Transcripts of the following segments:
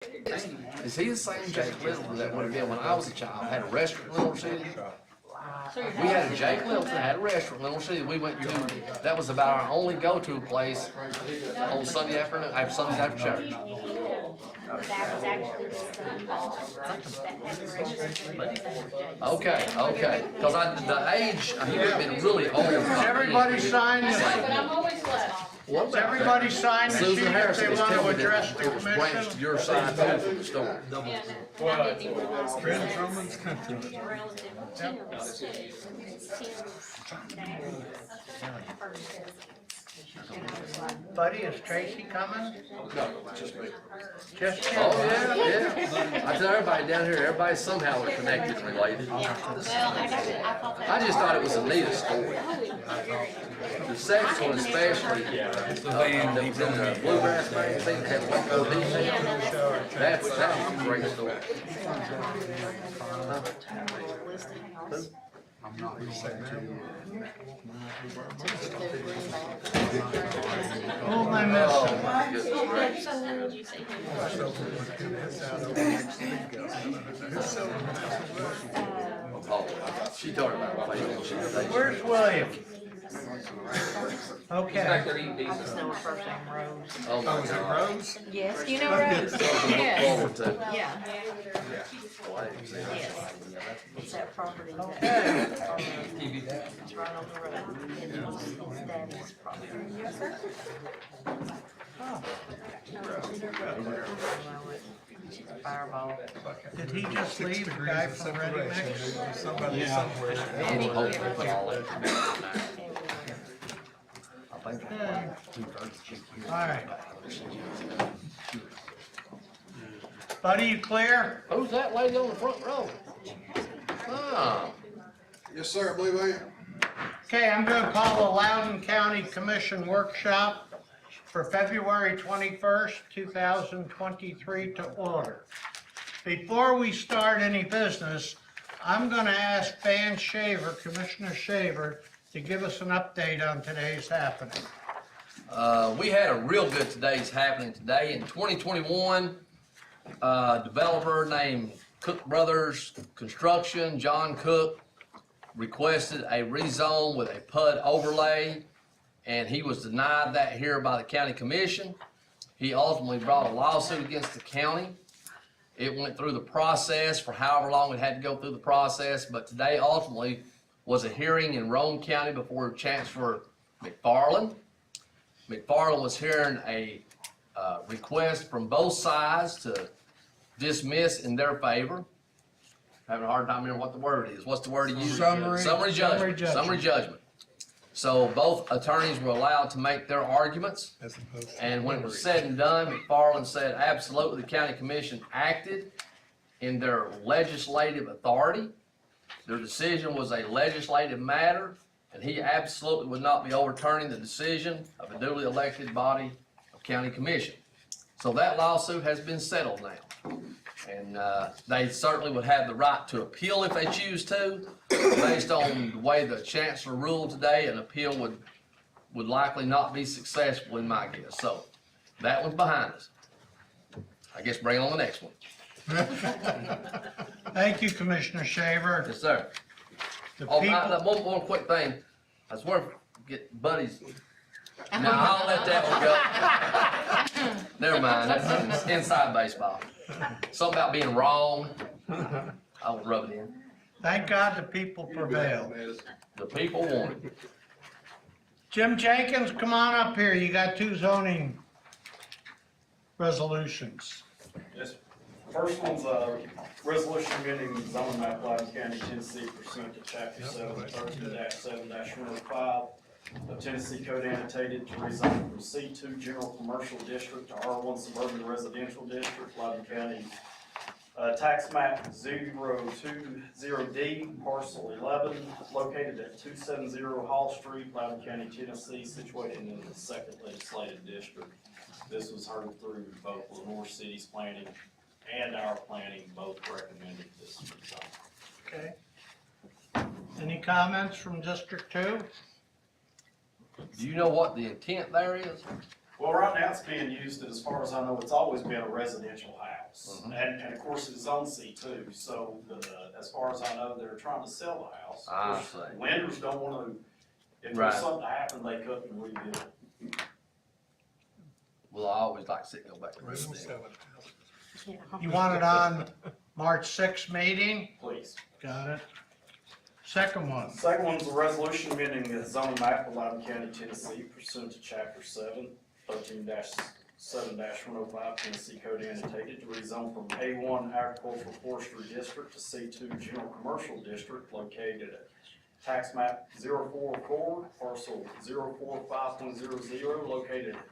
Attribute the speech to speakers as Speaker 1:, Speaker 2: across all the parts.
Speaker 1: Is he the same Jake Littleton that would have been when I was a child? Had a restaurant in Little City? We had a Jake Littleton, had a restaurant in Little City. We went to, that was about our only go-to place on Sunday afternoon, Sundays after church.
Speaker 2: That was actually the son that had
Speaker 1: Okay, okay. Because the age, he would have been really old.
Speaker 3: Has everybody signed this?
Speaker 4: But I'm always left.
Speaker 3: Has everybody signed the sheet
Speaker 1: Susan
Speaker 3: if
Speaker 1: Harrison
Speaker 3: they
Speaker 1: was
Speaker 3: want to
Speaker 1: telling me
Speaker 3: address
Speaker 1: that
Speaker 3: the
Speaker 1: it was branched
Speaker 3: commission?
Speaker 1: your side too from the store.
Speaker 4: Yeah, and I didn't even realize that.
Speaker 5: Friends, Romans, country.
Speaker 3: Buddy, is Tracy coming?
Speaker 1: No, just me.
Speaker 3: Just you?
Speaker 1: Oh, yeah, yeah. I tell everybody down here, everybody somehow are connected and related.
Speaker 2: Well, I thought that.
Speaker 1: I just thought it was a neat story. The sex one especially, the Bluegrass magazine had one more detail. That's a great story.
Speaker 5: I'm not gonna say
Speaker 3: Who am I
Speaker 1: Oh,
Speaker 3: missing?
Speaker 1: my goodness gracious. Oh, she told her about it.
Speaker 3: Where's William? Okay.
Speaker 6: I just know her first name Rose.
Speaker 1: Oh, my
Speaker 5: is it
Speaker 1: God.
Speaker 5: Rose?
Speaker 6: Yes, you know Rose?
Speaker 1: Something to look
Speaker 6: Yes.
Speaker 1: forward to.
Speaker 6: Yeah,
Speaker 1: Oh, I didn't see that.
Speaker 6: yes. It's that property that, it's right on the road. It's Daddy's property. Yes, sir. Fireball.
Speaker 3: Did he just leave, the guy from Ready Mix?
Speaker 5: Somebody somewhere.
Speaker 1: Andy Hope put all that.
Speaker 3: All right. Buddy, you clear?
Speaker 1: Who's that lady on the front row? Oh,
Speaker 7: Yes, sir, I believe I am.
Speaker 3: Okay, I'm going to call the Loudon County Commission Workshop for February 21st, 2023 to order. Before we start any business, I'm going to ask Van Shaver, Commissioner Shaver, to give us an update on today's happening.
Speaker 1: we had a real good today's happening today. In 2021, a developer named Cook Brothers Construction, John Cook, requested a rezone with a PUD overlay, and he was denied that here by the county commission. He ultimately brought a lawsuit against the county. It went through the process for however long it had to go through the process, but today ultimately was a hearing in Roane County before Chancellor McFarland. McFarland was hearing a request from both sides to dismiss in their favor. Having a hard time remembering what the word is. What's the word he used? Summary judgment. So both attorneys were allowed to make their arguments.
Speaker 5: As opposed to.
Speaker 1: And when it was said and done, McFarland said absolutely the county commission acted in their legislative authority. Their decision was a legislative matter, and he absolutely would not be overturning the decision of a duly elected body of county commission. So that lawsuit has been settled now. And they certainly would have the right to appeal if they choose to. Based on the way the chancellor ruled today, an appeal would likely not be successful in my guess. So that one's behind us. I guess bring on the next one.
Speaker 3: Thank you, Commissioner Shaver.
Speaker 1: Yes, sir.
Speaker 3: The
Speaker 1: Oh,
Speaker 3: people,
Speaker 1: one quick thing. I swear, get buddies. Now, I'll let that one go. Never mind, that's inside baseball. Something about being wrong. I won't rub it in.
Speaker 3: thank God the people prevail.
Speaker 1: The people want it.
Speaker 3: Jim Jenkins, come on up here. You got two zoning resolutions.
Speaker 8: Yes. First one's a resolution amending the zoning map Loudon County, Tennessee pursuant to chapter 7-7-105 of Tennessee Code Annotated to rezone from C2 General Commercial District to R1 Suburban Residential District, Loudon County. Tax map 020D, parcel 11, located at 270 Hall Street, Loudon County, Tennessee, situated in the second legislative district. This was heard through both Lenore City's planning and our planning, both recommended this rezone.
Speaker 3: Okay. Any comments from District 2?
Speaker 1: Do you know what the intent there is?
Speaker 8: Well, right now it's being used, as far as I know, it's always been a residential house. house. And of course, it's on C2, so as far as I know, they're trying to sell the house. Of
Speaker 1: I
Speaker 8: course,
Speaker 1: see.
Speaker 8: Lenders don't wanna, if
Speaker 1: Right.
Speaker 8: there's something happen, they couldn't rebuild it.
Speaker 1: Well, I always like to see it go back to
Speaker 5: We don't
Speaker 1: residential.
Speaker 5: sell it.
Speaker 3: You want it on March 6th meeting?
Speaker 8: Please.
Speaker 3: Got it. Second one.
Speaker 8: Second one's a resolution amending the zoning map of Loudon County, Tennessee pursuant to chapter 13-7-105 Tennessee Code annotated to rezone from A1 agricultural forestry district to C2 general commercial district located at tax map 044, parcel 045.00, located at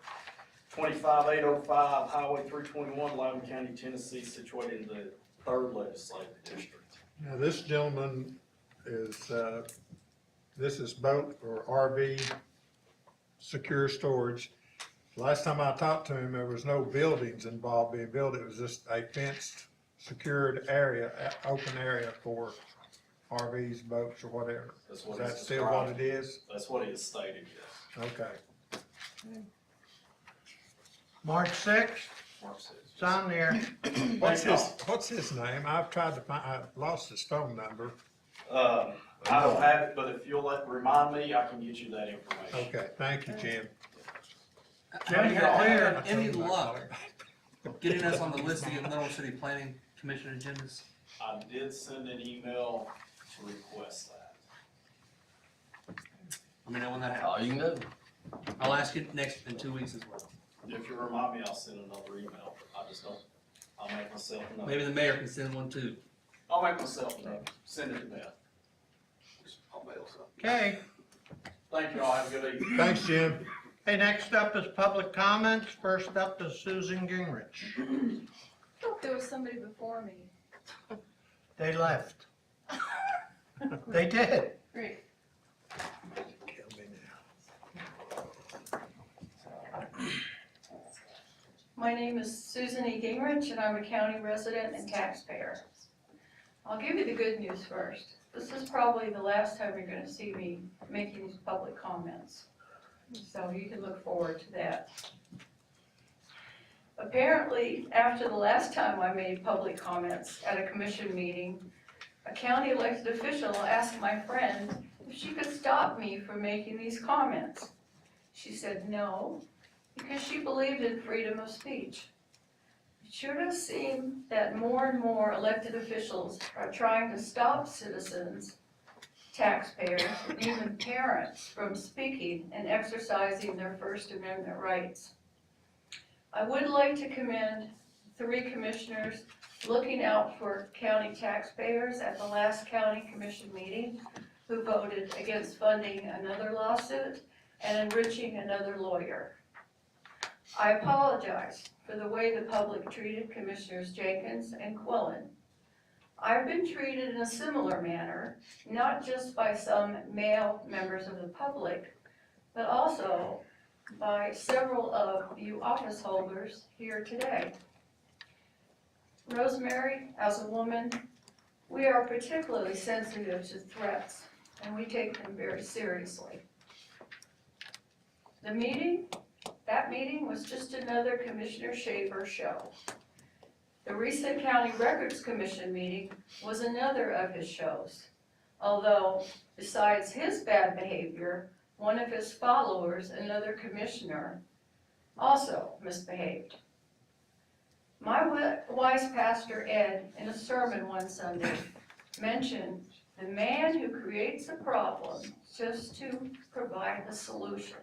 Speaker 8: 25805 Highway 321, Loudon County, Tennessee, situated in the 3rd legislative district.
Speaker 5: Now, this gentleman is, this is boat or RV secure storage. Last time I talked to him, there was no buildings involved being built. It was just a fenced, secured area, open area for RVs, boats, or whatever.
Speaker 8: That's
Speaker 5: Is
Speaker 8: what
Speaker 5: that
Speaker 8: he's
Speaker 5: still what
Speaker 8: described.
Speaker 5: it is?
Speaker 8: That's what he has stated, yes.
Speaker 5: Okay.
Speaker 3: March 6th,
Speaker 8: Mark says.
Speaker 3: it's on there.
Speaker 5: What's his name? I've tried to find, I lost his phone number.
Speaker 8: I don't have it, but if you'll remind me, I can get you that information.
Speaker 5: Okay, thank you, Jim.
Speaker 3: Jim, you're clear.
Speaker 9: Any luck getting us on the list to get Mineral City Planning Commission agendas?
Speaker 8: I did send an email to request that.
Speaker 9: Let me know when that
Speaker 1: That's
Speaker 9: happens.
Speaker 1: all you can do.
Speaker 9: I'll ask you next, in 2 weeks as well.
Speaker 8: If you remind me, I'll send another email. I just don't, I'll make myself a note.
Speaker 9: Maybe the mayor can send one too.
Speaker 8: I'll make myself a note. Send it to Beth. I'll mail something.
Speaker 3: Okay.
Speaker 8: Thank you all. Have a good evening.
Speaker 5: Thanks, Jim.
Speaker 3: Hey, next up is public comments. First up is Susan Gingrich.
Speaker 4: I thought there was somebody before me.
Speaker 3: They left. They did.
Speaker 4: Great.
Speaker 5: Kill me now.
Speaker 4: My name is Susan E. Gingrich, and I'm a county resident and taxpayer. I'll give you the good news first. This is probably the last time you're gonna see me making these public comments. So you can look forward to that. Apparently, after the last time I made public comments at a commission meeting, a county elected official asked my friend if she could stop me from making these comments. She said no, because she believed in freedom of speech. It sure does seem that more and more elected officials are trying to stop citizens, taxpayers, and even parents from speaking and exercising their First Amendment rights. I would like to commend 3 commissioners looking out for county taxpayers at the last county commission meeting who voted against funding another lawsuit and enriching another lawyer. I apologize for the way the public treated Commissioners Jenkins and Quillen. I've been treated in a similar manner, not just by some male members of the public, but also by several of you office holders here today. Rosemary, as a woman, we are particularly sensitive to threats, and we take them very seriously. That meeting was just another Commissioner Shaver show. The recent County Records Commission meeting was another of his shows, although besides his bad behavior, one of his followers, another commissioner, also misbehaved. My wise pastor Ed, in a sermon one Sunday, mentioned the man who creates a problem just to provide the solution.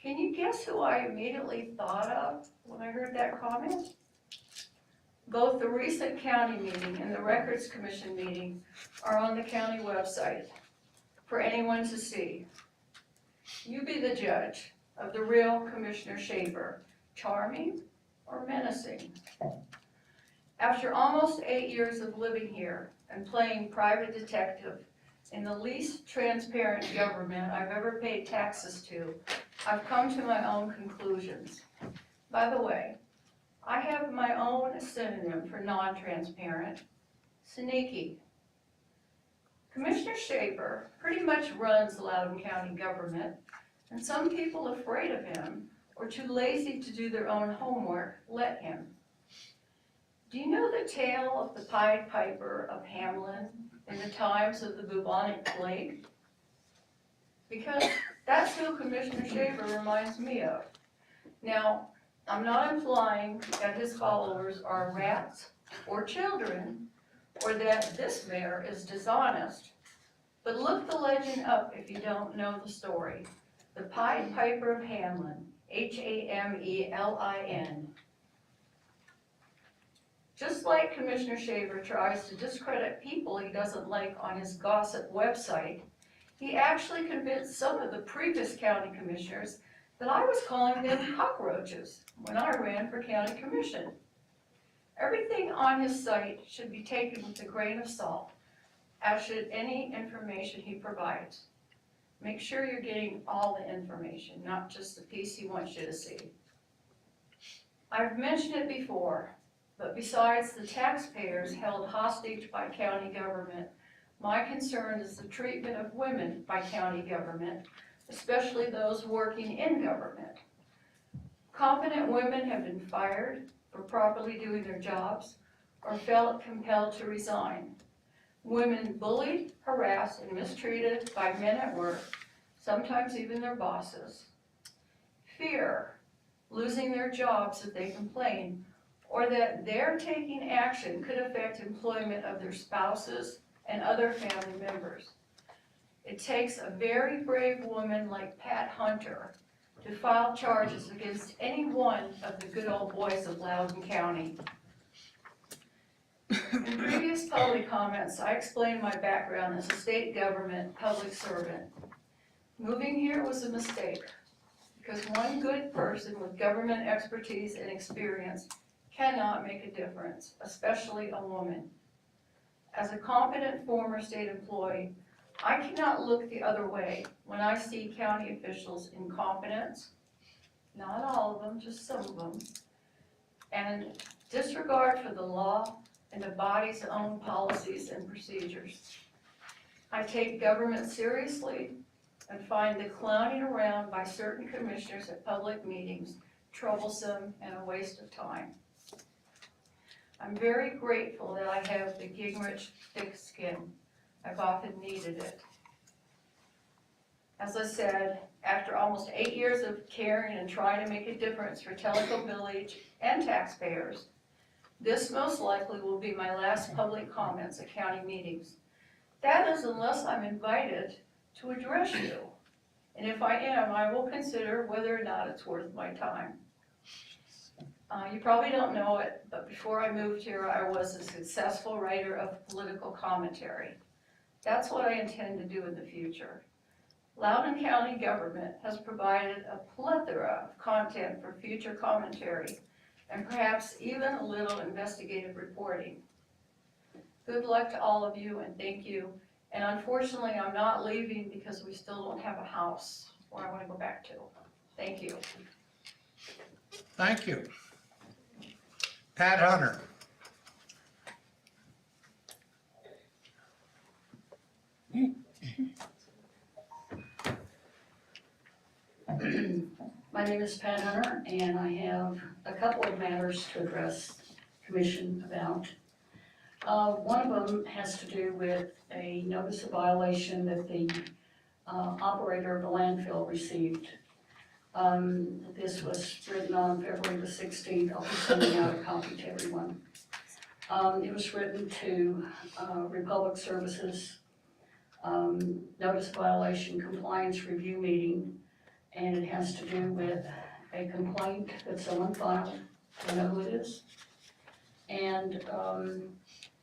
Speaker 4: Can you guess who I immediately thought of when I heard that comment? Both the recent county meeting and the Records Commission meeting are on the county website for anyone to see. You be the judge of the real Commissioner Shaver, charming or menacing. After almost 8 years of living here and playing private detective in the least transparent government I've ever paid taxes to, I've come to my own conclusions. By the way, I have my own synonym for non-transparent, sneaky. Commissioner Shaver pretty much runs Loudon County government, and some people afraid of him or too lazy to do their own homework let him. Do you know the tale of the Pied Piper of Hamelin in the times of the bubonic plague? Because that's who Commissioner Shaver reminds me of. Now, I'm not implying that his followers are rats or children, or that this mayor is dishonest, but look the legend up if you don't know the story. The Pied Piper of Hamelin, Hamelin. Just like Commissioner Shaver tries to discredit people he doesn't like on his gossip website, he actually convinced some of the previous county commissioners that I was calling them cockroaches when I ran for county commission. Everything on his site should be taken with a grain of salt, as should any information he provides. Make sure you're getting all the information, not just the piece he wants you to see. I've mentioned it before, but besides the taxpayers held hostage by county government, my concern is the treatment of women by county government, especially those working in government. Competent women have been fired for properly doing their jobs or felt compelled to resign. Women bullied, harassed, and mistreated by men at work, sometimes even their bosses. Fear, losing their jobs if they complain, or that their taking action could affect employment of their spouses and other family members. It takes a very brave woman like Pat Hunter to file charges against any one of the good old boys of Loudon County. In previous public comments, I explained my background as a state government public servant. Moving here was a mistake, because one good person with government expertise and experience cannot make a difference, especially a woman. As a competent former state employee, I cannot look the other way when I see county officials' incompetence, not all of them, just some of them, and disregard for the law and the body's own policies and procedures. I take government seriously and find the clowning around by certain commissioners at public meetings troublesome and a waste of time. I'm very grateful that I have the Gingrich thick skin. I've often needed it. As I said, after almost 8 years of caring and trying to make a difference for Tellico Village and taxpayers, this most likely will be my last public comments at county meetings. That is unless I'm invited to address you. And if I am, I will consider whether or not it's worth my time. You probably don't know it, but before I moved here, I was a successful writer of political commentary. That's what I intend to do in the future. Loudon County government has provided a plethora of content for future commentary and perhaps even a little investigative reporting. Good luck to all of you and thank you. And unfortunately, I'm not leaving because we still don't have a house where I want to go back to. Thank you.
Speaker 3: Thank you. Pat Hunter.
Speaker 10: My name is Pat Hunter, and I have a couple of matters to address Commission about. One of them has to do with a notice of violation that the operator of the landfill received. This was written on February the 16th. I'll be sending out a copy to everyone. It was written to Republic Services, notice of violation compliance review meeting, and it has to do with a complaint that someone filed. I know who it is. And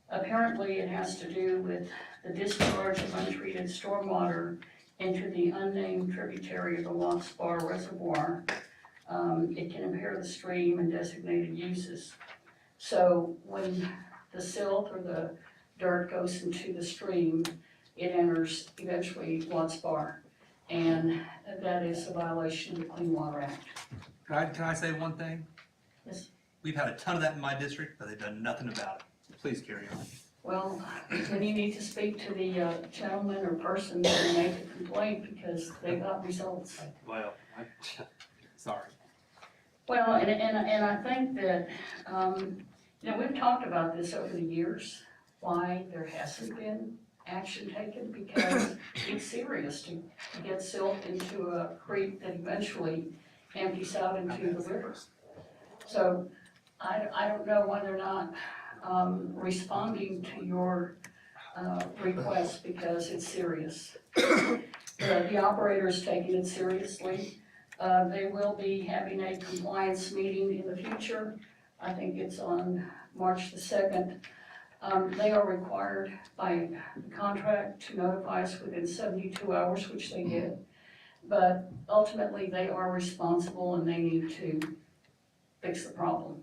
Speaker 10: apparently it has to do with the discharge of untreated stormwater into the unnamed tributary of the Watts Bar Reservoir. It can impair the stream and designated uses. So when the silt or the dirt goes into the stream, it enters eventually Watts Bar. And that is a violation of the Clean Water Act.
Speaker 9: Can I say one thing?
Speaker 10: Yes.
Speaker 9: We've had a ton of that in my district, but they've done nothing about it. Please carry on.
Speaker 10: Well, then you need to speak to the gentleman or person that made the complaint because they got results.
Speaker 9: Well, sorry.
Speaker 10: Well, and I think that, we've talked about this over the years, why there hasn't been action taken, because it's serious to get silt into a creek that eventually empties out into the river. So I don't know why they're not responding to your request, because it's serious. The operator's taking it seriously. They will be having a compliance meeting in the future. I think it's on March the 2nd. They are required by contract to notify us within 72 hours, which they did. But ultimately, they are responsible and they need to fix the problem.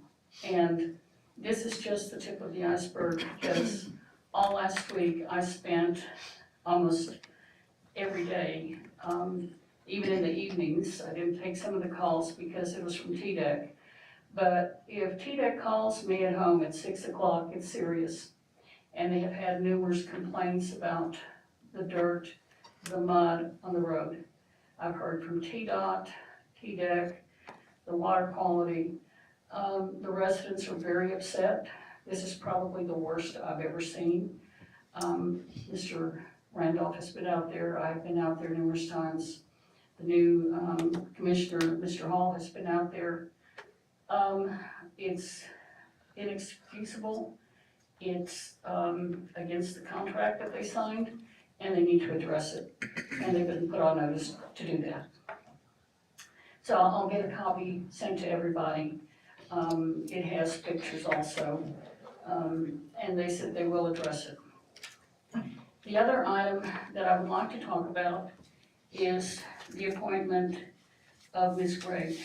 Speaker 10: And this is just the tip of the iceberg, because all last week I spent almost every day, even in the evenings. I didn't take some of the calls because it was from TDEC. But if TDEC calls me at home at 6 o'clock, it's serious. And they have had numerous complaints about the dirt, the mud on the road. I've heard from TDOT, TDEC, the water quality. The residents are very upset. This is probably the worst I've ever seen. Mr. Randolph has been out there. I've been out there numerous times. The new commissioner, Mr. Hall, has been out there. It's inexcusable. It's against the contract that they signed, and they need to address it. And they've been put on notice to do that. So I'll get a copy sent to everybody. It has pictures also, and they said they will address it. The other item that I would like to talk about is the appointment of Ms. Gregg.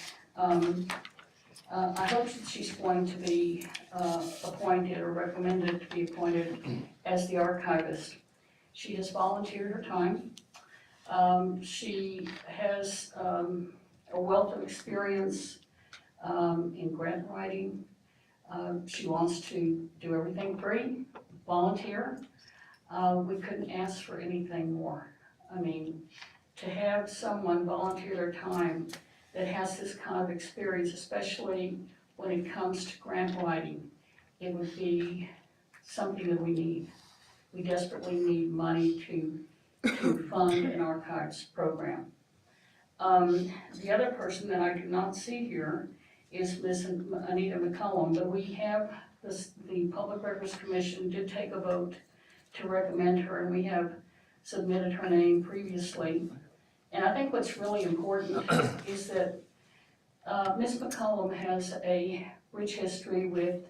Speaker 10: I hope that she's going to be appointed or recommended to be appointed as the archivist. She has volunteered her time. She has a wealth of experience in grant writing. She wants to do everything free, volunteer. We couldn't ask for anything more. I mean, to have someone volunteer their time that has this kind of experience, especially when it comes to grant writing, it would be something that we need. We desperately need money to fund an archives program. The other person that I do not see here is Ms. Anita McCollum, but we have the Public Records Commission did take a vote to recommend her, and we have submitted her name previously. And I think what's really important is that Ms. McCollum has a rich history with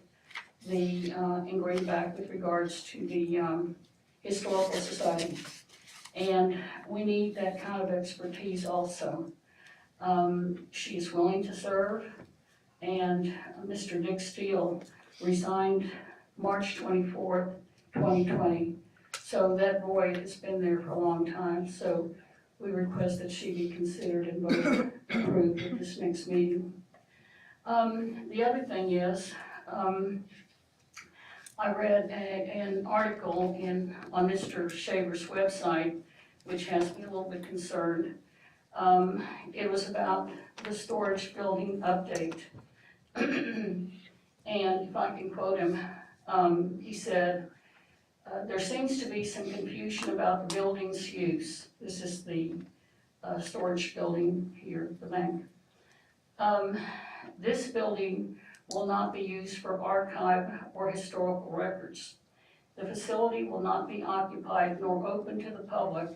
Speaker 10: the, in Greenback with regards to the Historical Society. And we need that kind of expertise also. She is willing to serve, and Mr. Nick Steele resigned March 24th, 2020. So that void has been there for a long time, so we request that she be considered and voted approved at this next meeting. The other thing is, I read an article on Mr. Shaver's website, which has me a little bit concerned. It was about the storage building update. And if I can quote him, he said, there seems to be some confusion about the building's use. This is the storage building here at the bank. This building will not be used for archive or historical records. The facility will not be occupied nor open to the public,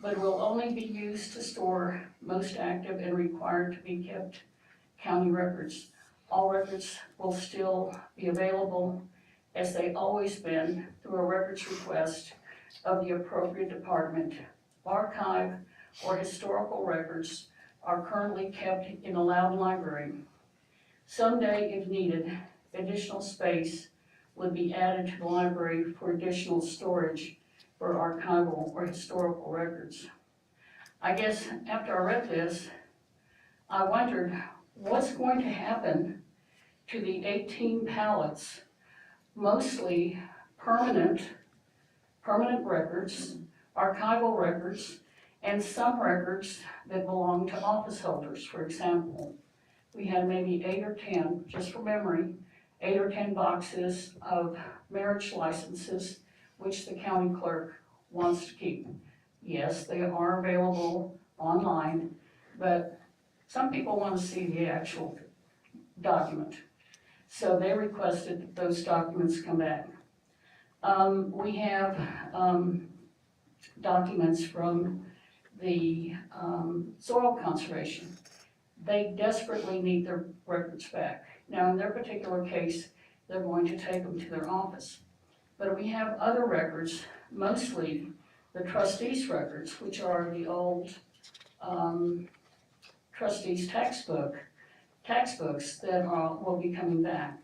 Speaker 10: but will only be used to store most active and required to be kept county records. All records will still be available as they've always been through a records request of the appropriate department. Archive or historical records are currently kept in the Loudon Library. Someday, if needed, additional space would be added to the library for additional storage for archival or historical records. I guess after I read this, I wondered what's going to happen to the 18 pallets, mostly permanent records, archival records, and some records that belong to office holders. For example, we had maybe 8 or 10, just from memory, 8 or 10 boxes of marriage licenses, which the county clerk wants to keep. Yes, they are available online, but some people want to see the actual document. So they requested that those documents come back. We have documents from the soil conservation. They desperately need their records back. Now, in their particular case, they're going to take them to their office. But we have other records, mostly the trustees' records, which are the old trustees' textbooks that will be coming back.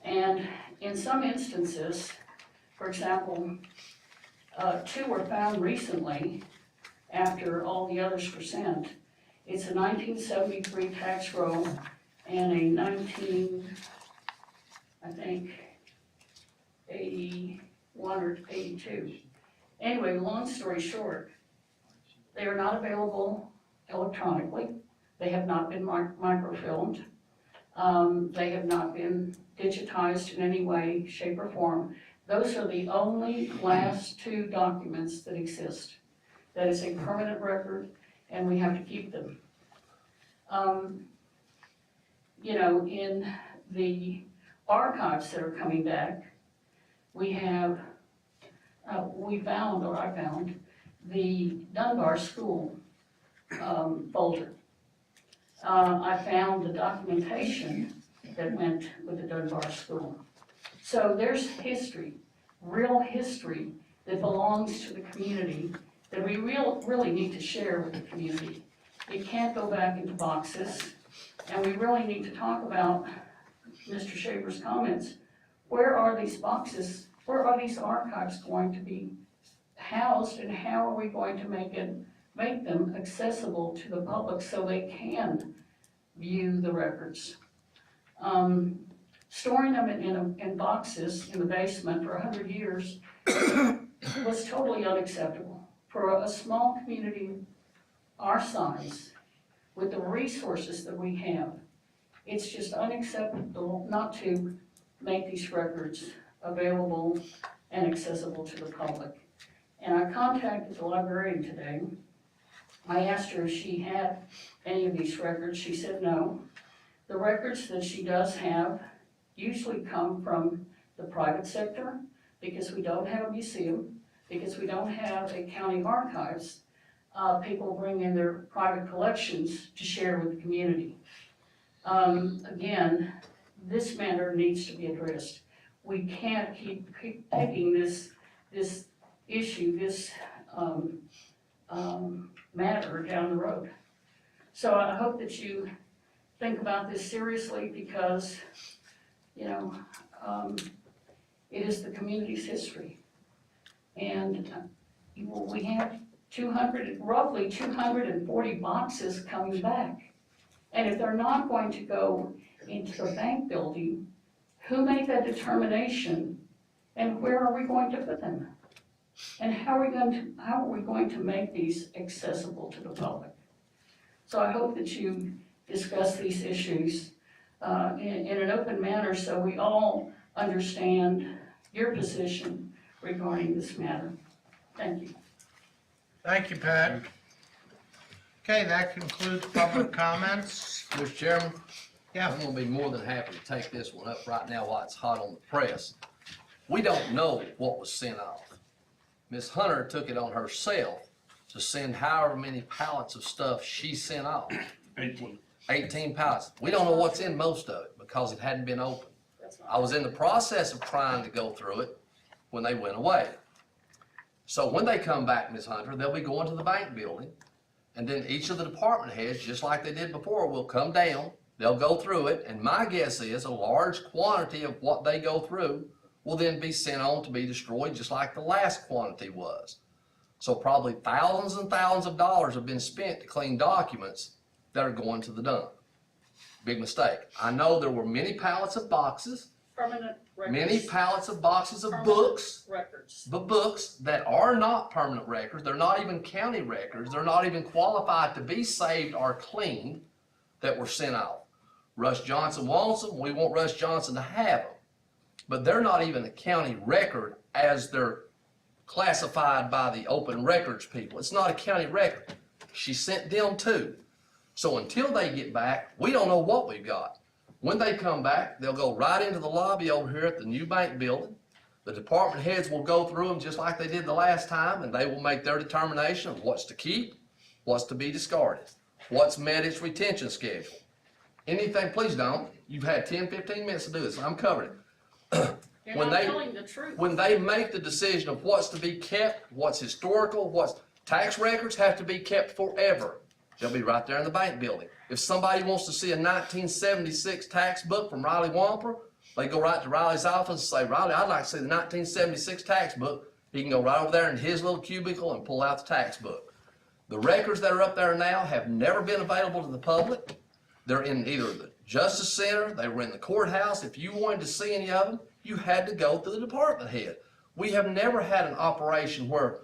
Speaker 10: And in some instances, for example, 2 were found recently after all the others were sent. It's a 1973 tax roll and a 81 or 82. Anyway, long story short, they are not available electronically. They have not been microfilmed. They have not been digitized in any way, shape, or form. Those are the only last 2 documents that exist. That is a permanent record, and we have to keep them. You know, in the archives that are coming back, we have, I found the Dunbar School folder. I found the documentation that went with the Dunbar School. So there's history, real history that belongs to the community that we really need to share with the community. It can't go back into boxes, and we really need to talk about Mr. Shaver's comments. Where are these boxes? Where are these archives going to be housed, and how are we going to make them accessible to the public so they can view the records? Storing them in boxes in the basement for 100 years was totally unacceptable. For a small community our size, with the resources that we have, it's just unacceptable not to make these records available and accessible to the public. And I contacted the librarian today. I asked her if she had any of these records. She said no. The records that she does have usually come from the private sector, because we don't have a museum, because we don't have a county archives. People bring in their private collections to share with the community. Again, this matter needs to be addressed. We can't keep taking this issue, this matter down the road. So I hope that you think about this seriously, because, you know, it is the community's history. And we have roughly 240 boxes coming back. And if they're not going to go into the bank building, who made that determination, and where are we going to put them? And how are we going to make these accessible to the public? So I hope that you discuss these issues in an open manner, so we all understand your position regarding this matter. Thank you.
Speaker 3: Thank you, Pat. Okay, that concludes public comments.
Speaker 1: Mr. Chairman?
Speaker 3: Yeah.
Speaker 1: I'm gonna be more than happy to take this one up right now while it's hot on the press. We don't know what was sent off. Ms. Hunter took it on herself to send however many pallets of stuff she sent off. 18 pallets. We don't know what's in most of it because it hadn't been opened. I was in the process of trying to go through it when they went away. So when they come back, Ms. Hunter, they'll be going to the bank building, and then each of the department heads, just like they did before, will come down, they'll go through it, and my guess is a large quantity of what they go through will then be sent on to be destroyed, just like the last quantity was. So probably thousands and thousands of dollars have been spent to clean documents that are going to the dump. Big mistake. I know there were many pallets of boxes,
Speaker 6: Permanent records.
Speaker 1: many pallets of boxes of
Speaker 6: Permanent
Speaker 1: books,
Speaker 6: records.
Speaker 1: but books that are not permanent records. They're not even county records. They're not even qualified to be saved or cleaned that were sent out. Russ Johnson wants them, we want Russ Johnson to have them. But they're not even a county record as they're classified by the open records people. It's not a county record. She sent them too. So until they get back, we don't know what we've got. When they come back, they'll go right into the lobby over here at the new bank building. The department heads will go through them just like they did the last time, and they will make their determination of what's to keep, what's to be discarded, what's met its retention schedule. Anything, please don't. You've had 10, 15 minutes to do this. I'm covering it.
Speaker 11: You're
Speaker 1: When
Speaker 11: not
Speaker 1: they-
Speaker 11: telling the truth.
Speaker 1: When they make the decision of what's to be kept, what's historical, what's, tax records have to be kept forever. They'll be right there in the bank building. If somebody wants to see a 1976 tax book from Riley Wamper, they go right to Riley's office and say, Riley, I'd like to see the 1976 tax book. He can go right over there in his little cubicle and pull out the tax book. The records that are up there now have never been available to the public. They're in either the Justice Center, they were in the courthouse. If you wanted to see any of them, you had to go to the department head. We have never had an operation where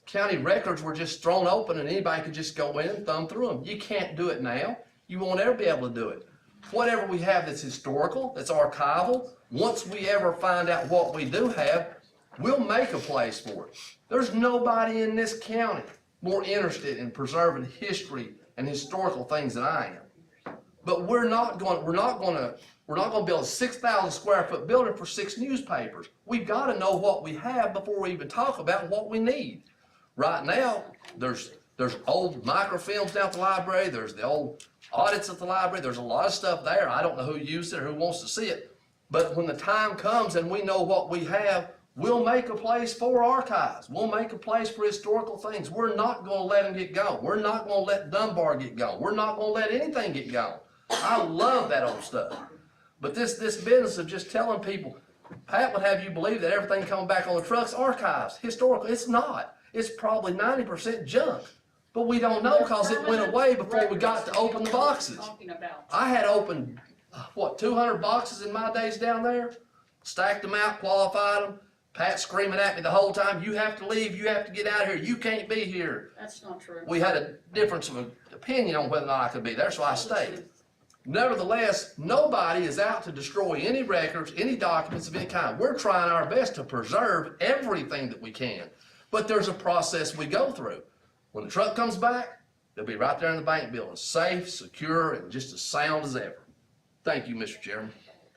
Speaker 1: county records were just thrown open and anybody could just go in and thumb through them. You can't do it now. You won't ever be able to do it. Whatever we have that's historical, that's archival, once we ever find out what we do have, we'll make a place for it. There's nobody in this county more interested in preserving history and historical things than I am. But we're not going to build a 6,000 square foot building for 6 newspapers. We've got to know what we have before we even talk about what we need. Right now, there's old microfilms down at the library, there's the old audits at the library, there's a lot of stuff there. I don't know who used it or who wants to see it. But when the time comes and we know what we have, we'll make a place for archives. We'll make a place for historical things. We're not going to let them get gone. We're not going to let Dunbar get gone. We're not going to let anything get gone. I love that old stuff. But this business of just telling people, Pat would have you believe that everything coming back on the truck's archives, historical. It's not. It's probably 90% junk. But we don't know because it went away before we got to open the boxes.
Speaker 11: Talking about.
Speaker 1: I had opened, 200 boxes in my days down there, stacked them out, qualified them. Pat screaming at me the whole time, you have to leave, you have to get out of here, you can't be here.
Speaker 11: That's not true.
Speaker 1: We had a difference of opinion on whether or not I could be there, so I stayed. Nevertheless, nobody is out to destroy any records, any documents of any kind. We're trying our best to preserve everything that we can. But there's a process we go through. When the truck comes back, they'll be right there in the bank building, safe, secure, and just as sound as ever. Thank you, Mr. Chairman.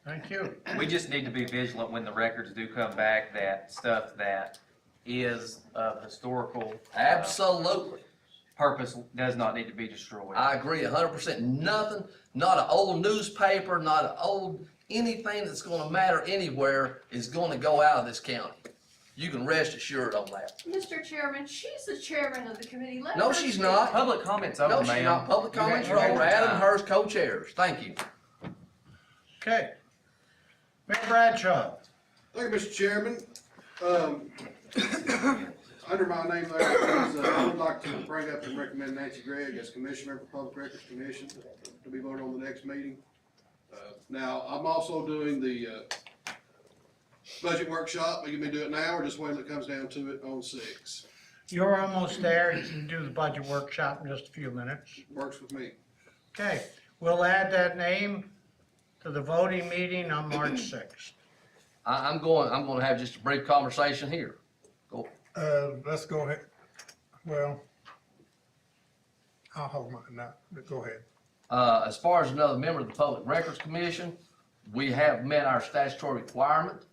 Speaker 3: Thank you.
Speaker 12: We just need to be vigilant when the records do come back, that stuff that is of historical
Speaker 1: Absolutely.
Speaker 12: purpose does not need to be destroyed.
Speaker 1: I agree 100%. Nothing, not an old newspaper, not an old, anything that's gonna matter anywhere is gonna go out of this county. You can rest assured on that.
Speaker 11: Mr. Chairman, she's the chairman of the committee. Let
Speaker 1: No,
Speaker 11: her
Speaker 1: she's
Speaker 11: speak.
Speaker 1: not.
Speaker 12: Public comments over,
Speaker 1: No,
Speaker 12: ma'am.
Speaker 1: she's not. Public
Speaker 12: You got-
Speaker 1: comments
Speaker 12: you
Speaker 1: are
Speaker 12: got
Speaker 1: over.
Speaker 12: your
Speaker 1: Adam
Speaker 12: time.
Speaker 1: and hers co-chairs. Thank you.
Speaker 3: Okay. Mayor Bradshaw.
Speaker 7: Thank you, Mr. Chairman. Under my name there, I would like to bring up and recommend Nancy Gregg as Commissioner for Public Records Commission to be voted on the next meeting. Now, I'm also doing the budget workshop. Are you gonna do it now or just wait till it comes down to it on 6?
Speaker 3: You're almost there. You can do the budget workshop in just a few minutes.
Speaker 7: Works with me.
Speaker 3: Okay, we'll add that name to the voting meeting on March 6th.
Speaker 1: I'm gonna have just a brief conversation here. Go.
Speaker 5: Let's go ahead. Well, I'll hold mine now, but go ahead.
Speaker 1: As far as another member of the Public Records Commission, we have met our statutory requirement.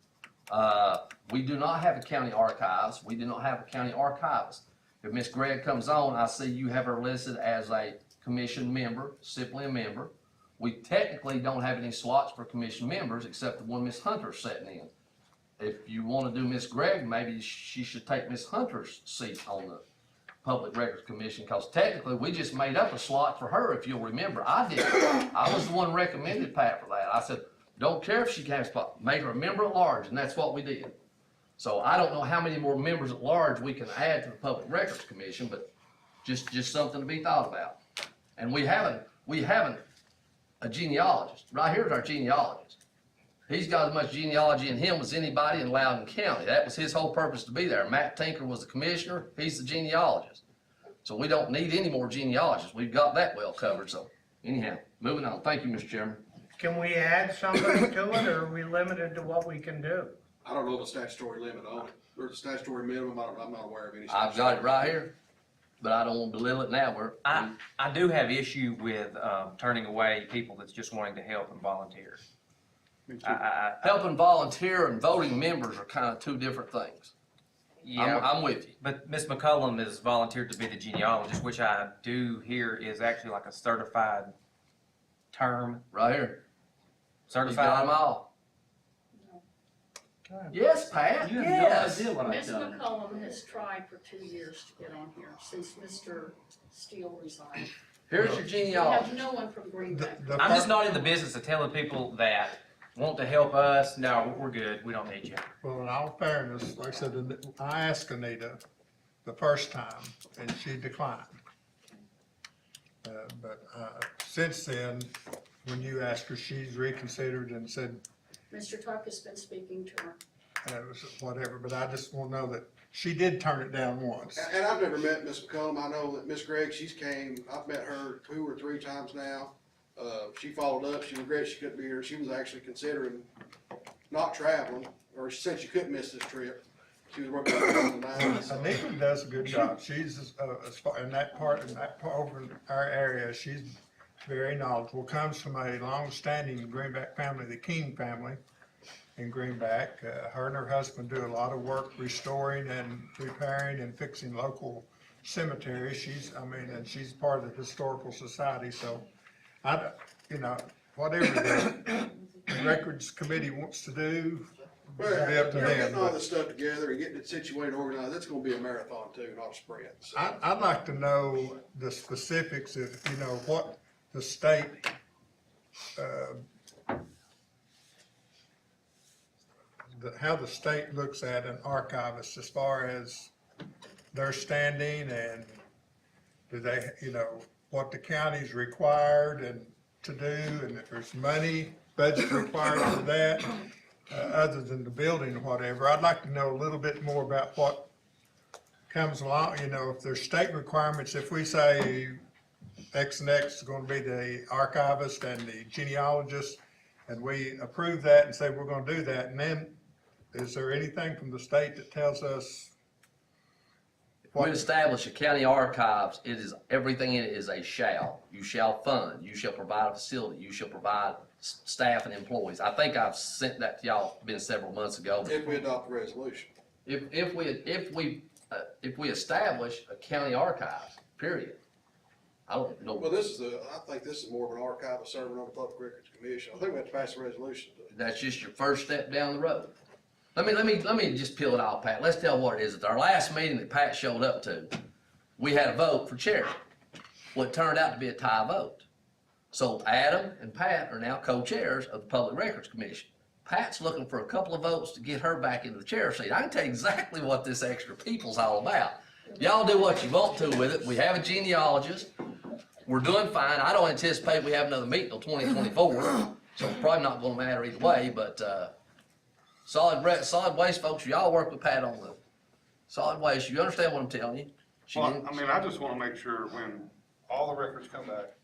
Speaker 1: We do not have a county archives. We do not have a county archivist. If Ms. Gregg comes on, I see you have her listed as a commission member, simply a member. We technically don't have any slots for commission members except the one Ms. Hunter's sitting in. If you want to do Ms. Gregg, maybe she should take Ms. Hunter's seat on the Public Records Commission, because technically we just made up a slot for her, if you'll remember. I did. I was the one recommended Pat for that. I said, don't care if she can have a spot, make her a member at large, and that's what we did. So I don't know how many more members at large we can add to the Public Records Commission, but just something to be thought about. And we haven't a genealogist. Right here's our genealogist. He's got as much genealogy in him as anybody in Loudon County. That was his whole purpose to be there. Matt Tinker was the commissioner, he's the genealogist. So we don't need any more genealogists. We've got that well covered, so anyhow, moving on. Thank you, Mr. Chairman.
Speaker 3: Can we add somebody to it, or are we limited to what we can do?
Speaker 7: I don't know the statutory limit on it. There's a statutory minimum, I'm not aware of any.
Speaker 1: I've got it right here, but I don't want to belittle it now.
Speaker 12: I do have issue with, turning away people that's just wanting to help and volunteer.
Speaker 1: Helping volunteer and voting members are kind of two different things.
Speaker 12: Yeah,
Speaker 1: I'm with you.
Speaker 12: but Ms. McCullum has volunteered to be the genealogist, which I do hear is actually like a certified term.
Speaker 1: Right here. He's got them
Speaker 12: Certified.
Speaker 1: all. Yes, Pat,
Speaker 9: You have
Speaker 1: yes.
Speaker 9: no idea what I've
Speaker 6: Ms.
Speaker 9: done.
Speaker 6: McCollum has tried for 2 years to get on here since Mr. Steele resigned.
Speaker 1: Here's your
Speaker 6: We
Speaker 1: genealogist.
Speaker 6: have no one from Greenback.
Speaker 12: I'm just not in the business of telling people that want to help us, no, we're good, we don't need you.
Speaker 5: Well, in all fairness, like I said, I asked Anita the first time, and she declined. But since then, when you asked her, she's reconsidered and said,
Speaker 6: Mr. Tuck has been speaking to her.
Speaker 5: it was whatever, but I just want to know that she did turn it down once.
Speaker 7: And I've never met Ms. McCollum. I know that Ms. Gregg, I've met her 2 or 3 times now. She followed up, she regrets she couldn't be here. She was actually considering not traveling, or she said she couldn't miss this trip. She was working on the line.
Speaker 5: Anita does a good job. She's, as far, in that part over in our area, she's very knowledgeable. Comes from a long-standing Greenback family, the King family in Greenback. Her and her husband do a lot of work restoring and repairing and fixing local cemeteries. And she's part of the Historical Society, so whatever the Records Committee wants to do,
Speaker 7: Well,
Speaker 5: it'll be up to them.
Speaker 7: getting all
Speaker 5: but-
Speaker 7: this stuff together and getting it situated, organized, that's gonna be a marathon too, not a sprint. So,
Speaker 5: I'd like to know the specifics of, what the state, how the state looks at an archivist as far as their standing and do they, what the county's required and to do, and if there's money, budget required for that, other than the building or whatever. I'd like to know a little bit more about what comes along, if there's state requirements, if we say X and X is gonna be the archivist and the genealogist, and we approve that and say we're gonna do that, and then is there anything from the state that tells us
Speaker 1: We establish a county archives, it is, everything in it is a shall. You shall fund, you shall provide a facility, you shall provide staff and employees. I think I've sent that to y'all, been several months ago.
Speaker 7: if we adopt the resolution.
Speaker 1: If we establish a county archives, period. I don't know,
Speaker 7: Well, I think this is more of an archivist serving on the Public Records Commission. I think we have to pass a resolution to it.
Speaker 1: that's just your first step down the road. Let me just peel it off, Pat. Let's tell what it is. At our last meeting that Pat showed up to, we had a vote for chair. Well, it turned out to be a tie vote. So Adam and Pat are now co-chairs of the Public Records Commission. Pat's looking for a couple of votes to get her back into the chair seat. I can tell you exactly what this extra people's all about. Y'all do what you want to with it. We have a genealogist. We're doing fine. I don't anticipate we have another meeting till 2024, so it's probably not gonna matter either way, but, solid waste folks, y'all work with Pat on the solid waste. You understand what I'm telling you? She
Speaker 13: Well,
Speaker 1: didn't-
Speaker 13: I just wanna make sure when all the records come back,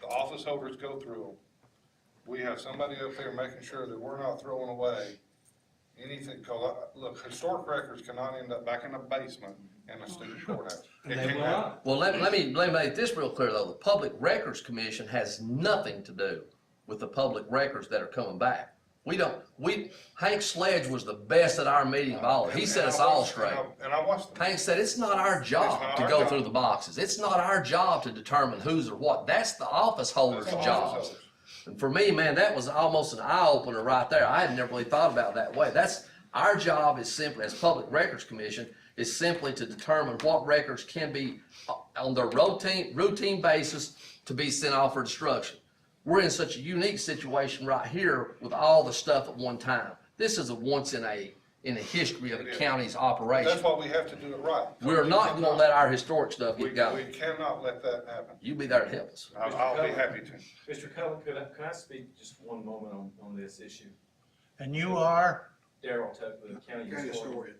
Speaker 13: the office holders go through them. We have somebody up there making sure that we're not throwing away anything, cause look, historic records cannot end up back in the basement in a student courthouse. It
Speaker 9: They
Speaker 13: can't
Speaker 9: will
Speaker 13: happen.
Speaker 9: not.
Speaker 1: Well, let me make this real clear though. The Public Records Commission has nothing to do with the public records that are coming back. Hank Sledge was the best at our meeting of all. He set us all straight.
Speaker 13: And I watched.
Speaker 1: Hank said, it's not our
Speaker 13: It's
Speaker 1: job
Speaker 13: not
Speaker 1: to
Speaker 13: our
Speaker 1: go
Speaker 13: job.
Speaker 1: through the boxes. It's not our job to determine who's or what. That's the office holder's
Speaker 13: That's all
Speaker 1: job.
Speaker 13: office holders.
Speaker 1: And for me, man, that was almost an eye opener right there. I had never really thought about it that way. Our job is simply, as Public Records Commission, is simply to determine what records can be on their routine basis to be sent off for destruction. We're in such a unique situation right here with all the stuff at one time. This is a once in a history of the county's
Speaker 13: That's
Speaker 1: operation.
Speaker 13: why we have to do it right.
Speaker 1: We're not gonna let our historic stuff
Speaker 13: We
Speaker 1: get going.
Speaker 13: cannot let that happen.
Speaker 1: You be there to help us.
Speaker 13: I'll be happy to.
Speaker 14: Mr. Cullen, can I speak just one moment on this issue?
Speaker 3: And you are?
Speaker 14: Darryl Tuck with the county
Speaker 7: County
Speaker 14: historian.
Speaker 7: historian.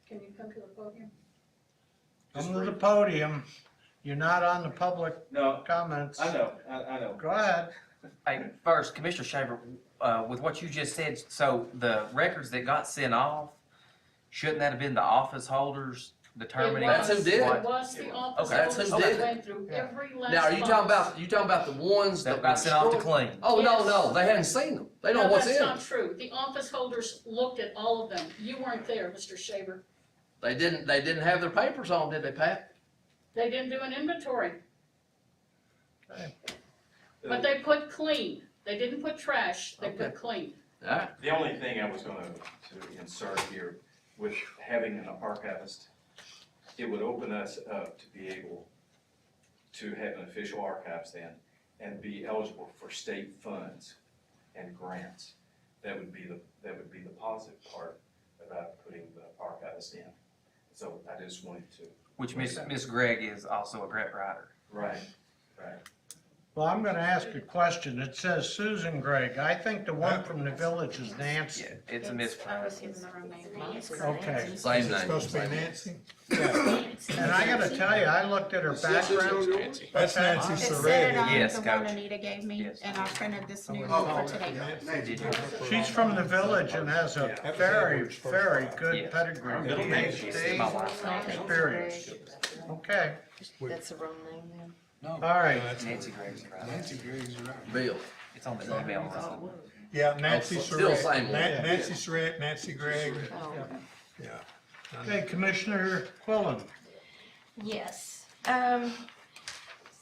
Speaker 6: Can you come to the podium?
Speaker 3: Come to the podium. You're not on the public
Speaker 14: No,
Speaker 3: comments.
Speaker 14: I know.
Speaker 3: Go ahead.
Speaker 12: Hey, first, Commissioner Shaver, with what you just said, so the records that got sent off, shouldn't that have been the office holders determining?
Speaker 1: That's who did it.
Speaker 12: what-
Speaker 10: It was the office
Speaker 12: Okay.
Speaker 1: That's who
Speaker 10: holders
Speaker 1: did
Speaker 10: that
Speaker 1: it.
Speaker 10: went through every last
Speaker 1: Now, are you talking
Speaker 10: box.
Speaker 1: about the ones
Speaker 12: That
Speaker 1: that
Speaker 12: got
Speaker 1: were
Speaker 12: sent off to
Speaker 1: destroyed?
Speaker 12: clean?
Speaker 1: Oh, no,
Speaker 10: Yes.
Speaker 1: no, they hadn't seen them. They know
Speaker 10: No,
Speaker 1: what's
Speaker 10: that's
Speaker 1: in
Speaker 10: not
Speaker 1: them.
Speaker 10: true. The office holders looked at all of them. You weren't there, Mr. Shaver.
Speaker 1: They didn't have their papers on, did they, Pat?
Speaker 10: They didn't do an inventory,
Speaker 1: Okay.
Speaker 10: but they put clean. They didn't put trash, they
Speaker 1: Okay.
Speaker 10: put clean.
Speaker 1: All right.
Speaker 14: The only thing I was gonna to insert here, with having an archivist, it would open us up to be able to have an official archives then and be eligible for state funds and grants. That would be the positive part about putting the archivist in. So I just wanted to.
Speaker 12: Which Miss Gregg is also a grant writer.
Speaker 14: Right.
Speaker 3: Well, I'm gonna ask a question. It says Susan Gregg. I think the one from the village is Nancy.
Speaker 12: Yeah, it's a misprint.
Speaker 2: I was using the wrong name.
Speaker 3: Okay.
Speaker 1: Same
Speaker 5: Is it
Speaker 1: name.
Speaker 5: supposed to be Nancy?
Speaker 3: And I gotta tell you, I looked at her background.
Speaker 5: That's Nancy
Speaker 2: It said it
Speaker 5: Serretti.
Speaker 2: on
Speaker 12: Yes,
Speaker 2: the one
Speaker 12: Coach.
Speaker 2: Anita gave me,
Speaker 12: Yes.
Speaker 2: and I printed this new
Speaker 5: Oh,
Speaker 2: one for today.
Speaker 3: She's from the village and has a very, very good
Speaker 12: Yes.
Speaker 3: pedigree,
Speaker 12: Middle name is
Speaker 3: PhD
Speaker 12: my wife.
Speaker 3: experience. Okay,
Speaker 6: That's the wrong name then.
Speaker 3: all right.
Speaker 12: Nancy Gregg's the writer.
Speaker 1: Bill.
Speaker 12: It's on the email.
Speaker 5: Yeah, Nancy
Speaker 1: Oh, still
Speaker 5: Surratt.
Speaker 1: same one.
Speaker 5: Nancy Surratt, Nancy Gregg,
Speaker 6: Oh,
Speaker 5: yeah.
Speaker 3: Okay, Commissioner Quillen.
Speaker 6: yes.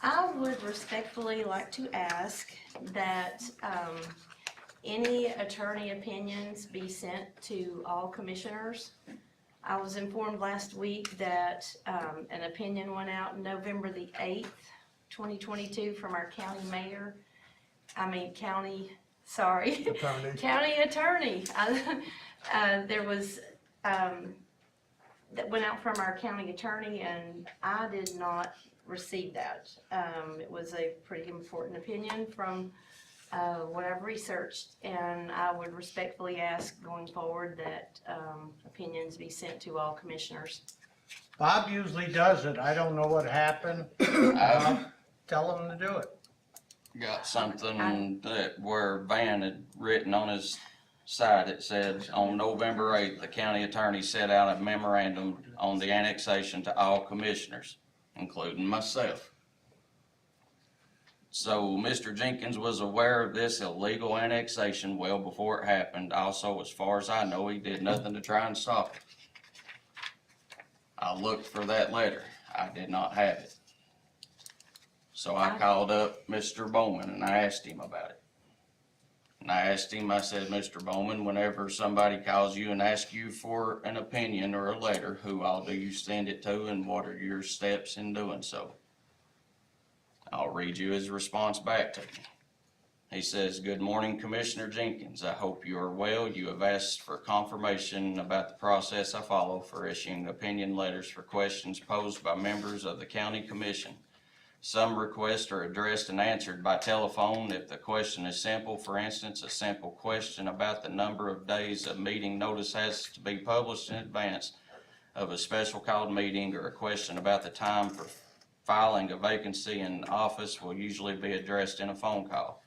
Speaker 6: I would respectfully like to ask that, any attorney opinions be sent to all commissioners. I was informed last week that, an opinion went out November the 8th, 2022 from our county
Speaker 5: Attorney.
Speaker 6: county attorney. There was, that went out from our county attorney, and I did not receive that. It was a pretty important opinion from what I've researched, and I would respectfully ask going forward that opinions be sent to all commissioners.
Speaker 3: Bob usually does it. I don't know what happened. Tell him to do it.
Speaker 15: Got something that where Van had written on his side, it said, on November 8th, the county attorney set out a memorandum on the annexation to all commissioners, including myself. So Mr. Jenkins was aware of this illegal annexation well before it happened. Also, as far as I know, he did nothing to try and stop it. I looked for that letter. I did not have it. So I called up Mr. Bowman and I asked him about it. And I asked him, I said, Mr. Bowman, whenever somebody calls you and asks you for an opinion or a letter, who all do you send it to and what are your steps in doing so? I'll read you his response back to me. He says, "Good morning, Commissioner Jenkins. I hope you are well. You have asked for confirmation about the process I follow for issuing opinion letters for questions posed by members of the County Commission. Some requests are addressed and answered by telephone. If the question is simple, for instance, a simple question about the number of days a meeting notice has to be published in advance of a special called meeting, or a question about the time for filing a vacancy in office, will usually be addressed in a phone call.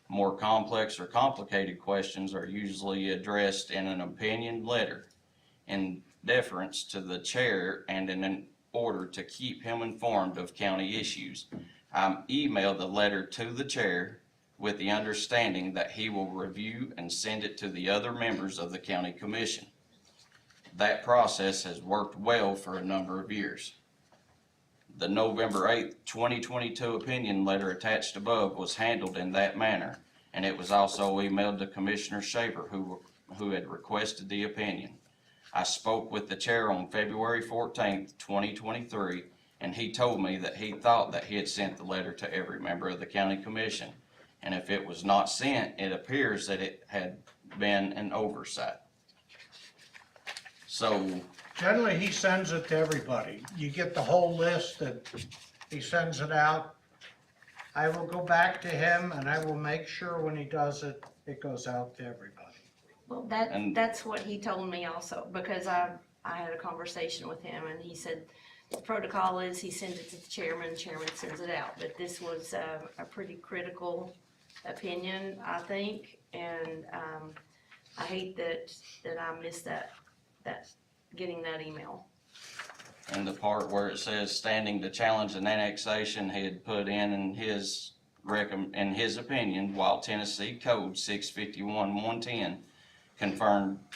Speaker 15: More complex or complicated questions are usually addressed in an opinion letter in deference to the chair and in an order to keep him informed of county issues. I emailed the letter to the chair with the understanding that he will review and send it to the other members of the county commission. That process has worked well for a number of years. The November 8th, 2022 opinion letter attached above was handled in that manner, and it was also emailed to Commissioner Shaver, who had requested the opinion. I spoke with the chair on February 14th, 2023, and he told me that he thought that he had sent the letter to every member of the county commission, and if it was not sent, it appears that it had been an oversight. So,
Speaker 3: Generally, he sends it to everybody. You get the whole list and he sends it out. I will go back to him and I will make sure when he does it, it goes out to everybody.
Speaker 6: Well,
Speaker 15: And-
Speaker 6: that's what he told me also, because I had a conversation with him, and he said the protocol is he sends it to the chairman sends it out, but this was a pretty critical opinion, I think, and, I hate that I missed that, getting that email.
Speaker 15: And the part where it says standing to challenge an annexation, he had put in his in his opinion, while Tennessee Code 651-110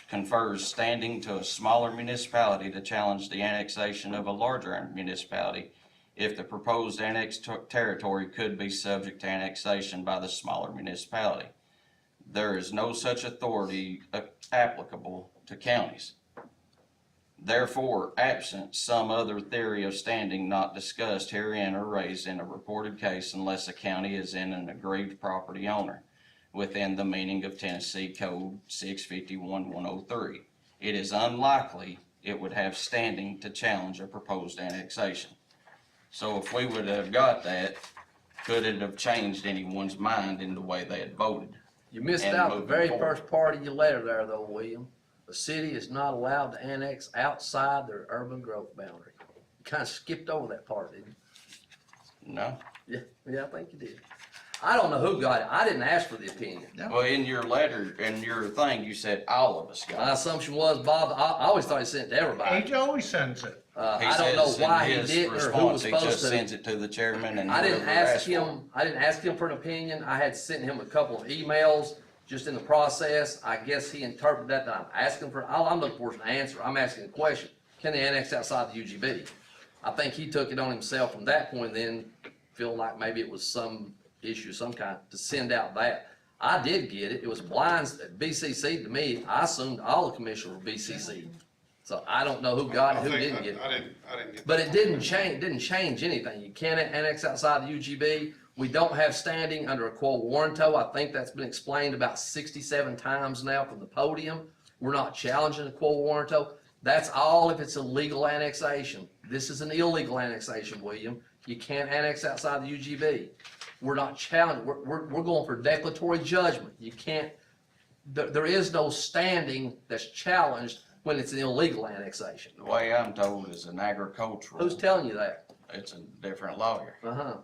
Speaker 15: confers standing to a smaller municipality to challenge the annexation of a larger municipality if the proposed annexed territory could be subject to annexation by the smaller municipality. There is no such authority applicable to counties. Therefore, absent some other theory of standing not discussed herein or raised in a reported case unless a county is in an aggrieved property owner within the meaning of Tennessee Code 651-103, it is unlikely it would have standing to challenge a proposed annexation. So if we would have got that, could it have changed anyone's mind in the way they had voted?
Speaker 1: You missed
Speaker 15: And
Speaker 1: out the
Speaker 15: moving
Speaker 1: very
Speaker 15: forward.
Speaker 1: first part of your letter there though, William. The city is not allowed to annex outside their urban growth boundary. You kinda skipped over that part, didn't
Speaker 15: No?
Speaker 1: you? Yeah, I think you did. I don't know who got it. I didn't ask for the opinion.
Speaker 15: Well, in your letter, in your thing, you said all of us
Speaker 1: My
Speaker 15: got it.
Speaker 1: assumption was, Bob, I always thought he sent it to everybody.
Speaker 3: He always sends it.
Speaker 15: He
Speaker 1: I don't know
Speaker 15: says in
Speaker 1: why he
Speaker 15: his
Speaker 1: didn't or who
Speaker 15: response,
Speaker 1: was
Speaker 15: he
Speaker 1: supposed
Speaker 15: just
Speaker 1: to.
Speaker 15: sends it to the chairman and
Speaker 1: I didn't
Speaker 15: whoever
Speaker 1: ask
Speaker 15: asked for it.
Speaker 1: him for an opinion. I had sent him a couple of emails just in the process. I guess he interpreted that I'm asking for, all I'm looking for is an answer. I'm asking a question. Can they annex outside the UGB? I think he took it on himself from that point then, feeling like maybe it was some issue, some kind, to send out that. I did get it. It was blinds, BCC to me. I assumed all the commissioners were BCC. So I don't know who got it, who didn't get it.
Speaker 13: I didn't get.
Speaker 1: But it didn't change anything. You can't annex outside the UGB. We don't have standing under a quo warranto. I think that's been explained about 67 times now from the podium. We're not challenging a quo warranto. That's all if it's a legal annexation. This is an illegal annexation, William. You can't annex outside the UGB. We're not challenging, we're going for declaratory judgment. You can't, there is no standing that's challenged when it's an illegal annexation.
Speaker 15: The way I'm told is an agricultural.
Speaker 1: Who's telling you that?
Speaker 15: It's a different lawyer.
Speaker 1: Uh-huh.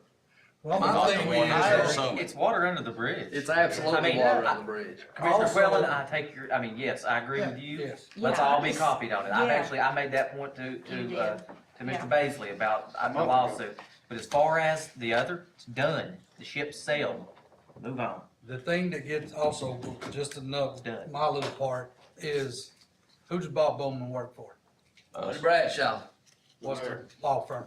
Speaker 3: Well,
Speaker 15: Not
Speaker 3: my
Speaker 15: the
Speaker 3: thing
Speaker 15: one that's
Speaker 3: is,
Speaker 15: assuming.
Speaker 12: It's water under the bridge.
Speaker 1: It's absolutely
Speaker 12: I mean,
Speaker 1: water on the bridge.
Speaker 12: Commissioner
Speaker 3: Also-
Speaker 12: Quellen, I take your, I mean, yes, I agree with you.
Speaker 3: yes.
Speaker 12: Let's
Speaker 6: Yeah,
Speaker 12: all
Speaker 6: I
Speaker 12: be
Speaker 6: just-
Speaker 12: copied on it.
Speaker 6: yeah.
Speaker 12: I made that point
Speaker 6: You
Speaker 12: to
Speaker 6: did.
Speaker 12: Mr. Baisley about the lawsuit. But as far as the other, it's done. The ship sailed. Move on.
Speaker 9: The thing that gets also, just to know,
Speaker 12: Done.
Speaker 9: my little part, is who does Bob Bowman work for?
Speaker 1: Buddy Bradshaw.
Speaker 9: What's their law firm?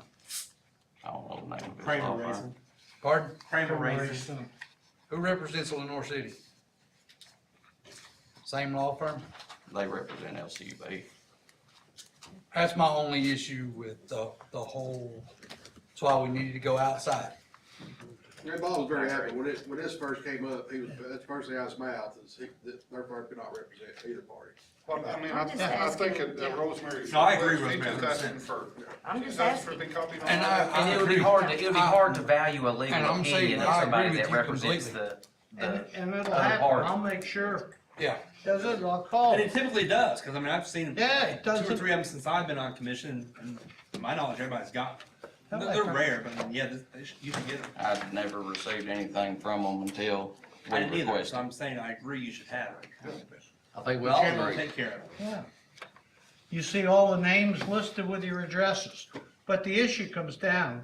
Speaker 15: I don't know the name of his
Speaker 8: Kramer
Speaker 15: law firm.
Speaker 8: Raisin.
Speaker 9: Pardon?
Speaker 8: Kramer Raisin.
Speaker 9: Who represents Lenore City? Same law firm?
Speaker 15: They represent LCUB.
Speaker 9: That's my only issue with the whole, that's why we needed to go outside.
Speaker 7: Yeah, Bob was very happy, when this first came up, that's the first thing out of his mouth, is that their firm could not represent either party.
Speaker 13: Well, I mean,
Speaker 6: I'm just
Speaker 13: I think
Speaker 6: asking,
Speaker 13: that
Speaker 6: yeah.
Speaker 13: Rosemary.
Speaker 8: No, I agree with
Speaker 13: She
Speaker 8: Rosemary,
Speaker 13: just
Speaker 8: 100%.
Speaker 13: asking for.
Speaker 6: I'm
Speaker 13: she's
Speaker 6: just
Speaker 13: asking
Speaker 6: asking.
Speaker 13: to be copied on.
Speaker 9: And
Speaker 12: And it would be
Speaker 9: agree.
Speaker 12: hard to value a legal
Speaker 9: And I'm saying,
Speaker 12: opinion of
Speaker 9: I agree
Speaker 12: somebody
Speaker 9: with
Speaker 12: that
Speaker 9: you
Speaker 12: represents
Speaker 9: completely.
Speaker 3: And it'll
Speaker 12: other
Speaker 3: happen,
Speaker 12: party.
Speaker 3: I'll make sure,
Speaker 9: Yeah,
Speaker 3: does it, I'll call
Speaker 8: And
Speaker 3: him.
Speaker 8: it typically does, because I mean, I've seen
Speaker 3: Yeah, it
Speaker 8: two or
Speaker 3: doesn't-
Speaker 8: three of them since I've been on commission, and to my knowledge, everybody's got them. They're rare, but I mean, yeah, you can get them.
Speaker 15: I've never received anything from them until
Speaker 8: I
Speaker 15: we
Speaker 8: didn't either, so
Speaker 15: requested.
Speaker 8: I'm saying I agree you should have it.
Speaker 1: I think we
Speaker 8: The
Speaker 1: all
Speaker 8: chairman will
Speaker 1: agree.
Speaker 8: take care of it.
Speaker 3: Yeah. You see all the names listed with your addresses, but the issue comes down.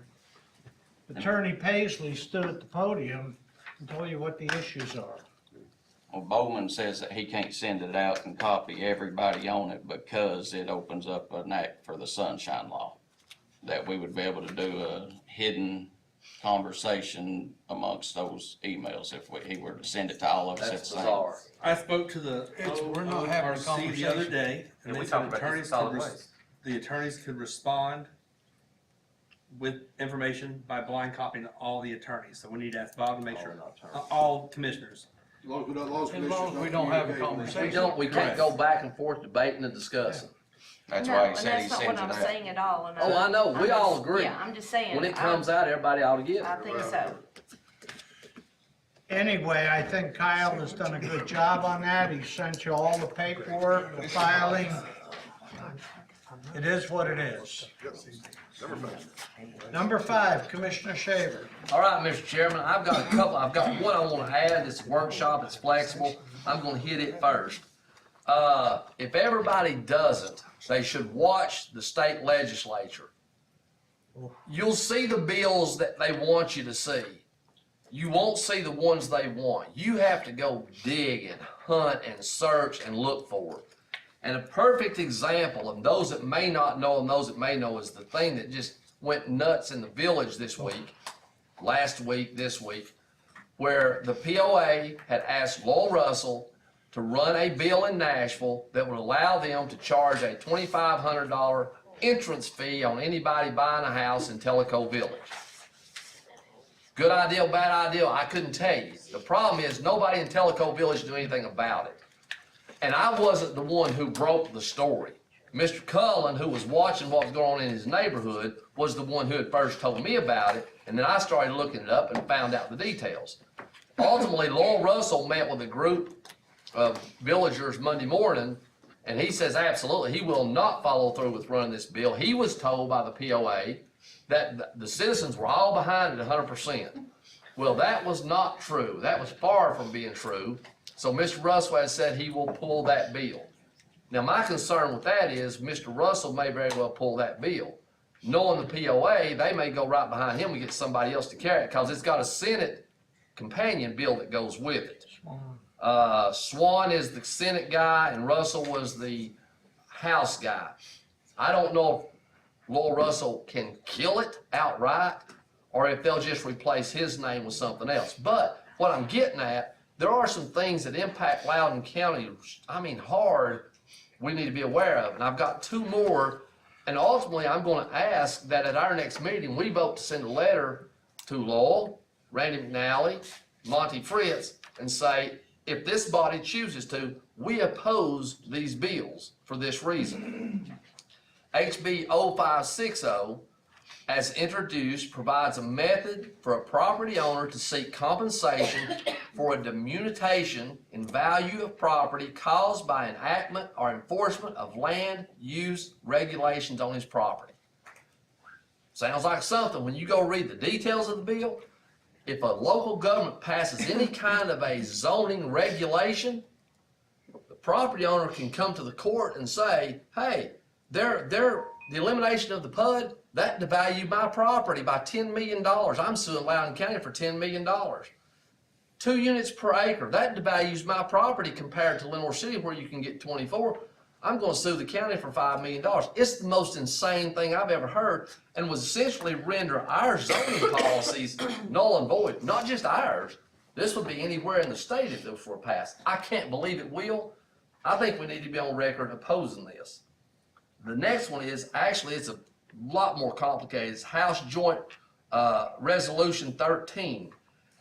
Speaker 3: Attorney Paisley stood at the podium and told you what the issues are.
Speaker 15: Well, Bowman says that he can't send it out and copy everybody on it because it opens up an act for the sunshine law. That we would be able to do a hidden conversation amongst those emails if he were to send it to all of us at the
Speaker 1: That's
Speaker 15: same.
Speaker 1: bizarre.
Speaker 8: I spoke to the
Speaker 9: we're not having a
Speaker 8: ORC the other
Speaker 9: conversation.
Speaker 8: day, and
Speaker 12: And
Speaker 8: they
Speaker 12: we
Speaker 8: said
Speaker 12: talked about
Speaker 8: attorneys
Speaker 12: this solid
Speaker 8: could,
Speaker 12: waste.
Speaker 8: the attorneys could respond with information by blind copying all the attorneys, so we need to ask Bob to make sure, all commissioners.
Speaker 7: As long as we don't, as long as
Speaker 9: As long
Speaker 7: commissioners
Speaker 9: as we don't have a
Speaker 7: communicate.
Speaker 9: conversation.
Speaker 1: We can't go back and forth debating and discussing.
Speaker 15: That's
Speaker 6: No,
Speaker 15: why he
Speaker 6: and
Speaker 15: said he
Speaker 6: that's not
Speaker 15: sends
Speaker 6: what
Speaker 15: it
Speaker 6: I'm
Speaker 15: out.
Speaker 6: saying at all, and
Speaker 1: Oh, I know. We
Speaker 6: I'm
Speaker 1: all
Speaker 6: just-
Speaker 1: agree.
Speaker 6: Yeah, I'm just saying.
Speaker 1: When it comes out, everybody ought to get
Speaker 6: I
Speaker 1: it.
Speaker 6: think so.
Speaker 3: Anyway, I think Kyle has done a good job on that. He sent you all the paperwork, the filing. It is what it is.
Speaker 5: Number 5.
Speaker 3: Number 5, Commissioner Shaver.
Speaker 1: All right, Mr. Chairman, I've got one I wanna add, it's a workshop, it's flexible, I'm gonna hit it first. If everybody doesn't, they should watch the state legislature. You'll see the bills that they want you to see. You won't see the ones they want. You have to go dig and hunt and search and look for it. And a perfect example of those that may not know and those that may know is the thing that just went nuts in the village this week, last week, this week, where the POA had asked Lowell Russell to run a bill in Nashville that would allow them to charge a $2,500 entrance fee on anybody buying a house in Tellico Village. Good idea, bad idea, I couldn't tell you. The problem is nobody in Tellico Village knew anything about it. And I wasn't the one who broke the story. Mr. Cullen, who was watching what was going on in his neighborhood, was the one who had first told me about it, and then I started looking it up and found out the details. Ultimately, Lowell Russell met with a group of villagers Monday morning, and he says absolutely, he will not follow through with running this bill. He was told by the POA that the citizens were all behind it 100%. Well, that was not true. That was far from being true. So Mr. Russell has said he will pull that bill. Now, my concern with that is Mr. Russell may very well pull that bill. Knowing the POA, they may go right behind him and get somebody else to carry it because it's got a Senate companion bill that goes with it. Swan is the Senate guy and Russell was the House guy. I don't know if Lowell Russell can kill it outright or if they'll just replace his name with something else. But what I'm getting at, there are some things that impact Loudon County, hard, we need to be aware of. And I've got 2 more, and ultimately I'm gonna ask that at our next meeting, we vote to send a letter to Lowell, Randy McNally, Monty Fritz, and say, if this body chooses to, we oppose these bills for this reason. HB 0560, as introduced, provides a method for a property owner to seek compensation for a diminution in value of property caused by enactment or enforcement of land use regulations on his property. Sounds like something. When you go read the details of the bill, if a local government passes any kind of a zoning regulation, the property owner can come to the court and say, hey, the elimination of the PUD, that devalued my property by $10 million. I'm suing Loudon County for $10 million. 2 units per acre, that devalues my property compared to Lenore City where you can get 24. I'm gonna sue the county for $5 million. It's the most insane thing I've ever heard and was essentially render our zoning policies null and void. Not just ours, this would be anywhere in the state if this were passed. I can't believe it will. I think we need to be on record opposing this. The next one is, actually it's a lot more complicated. It's House Joint Resolution 13.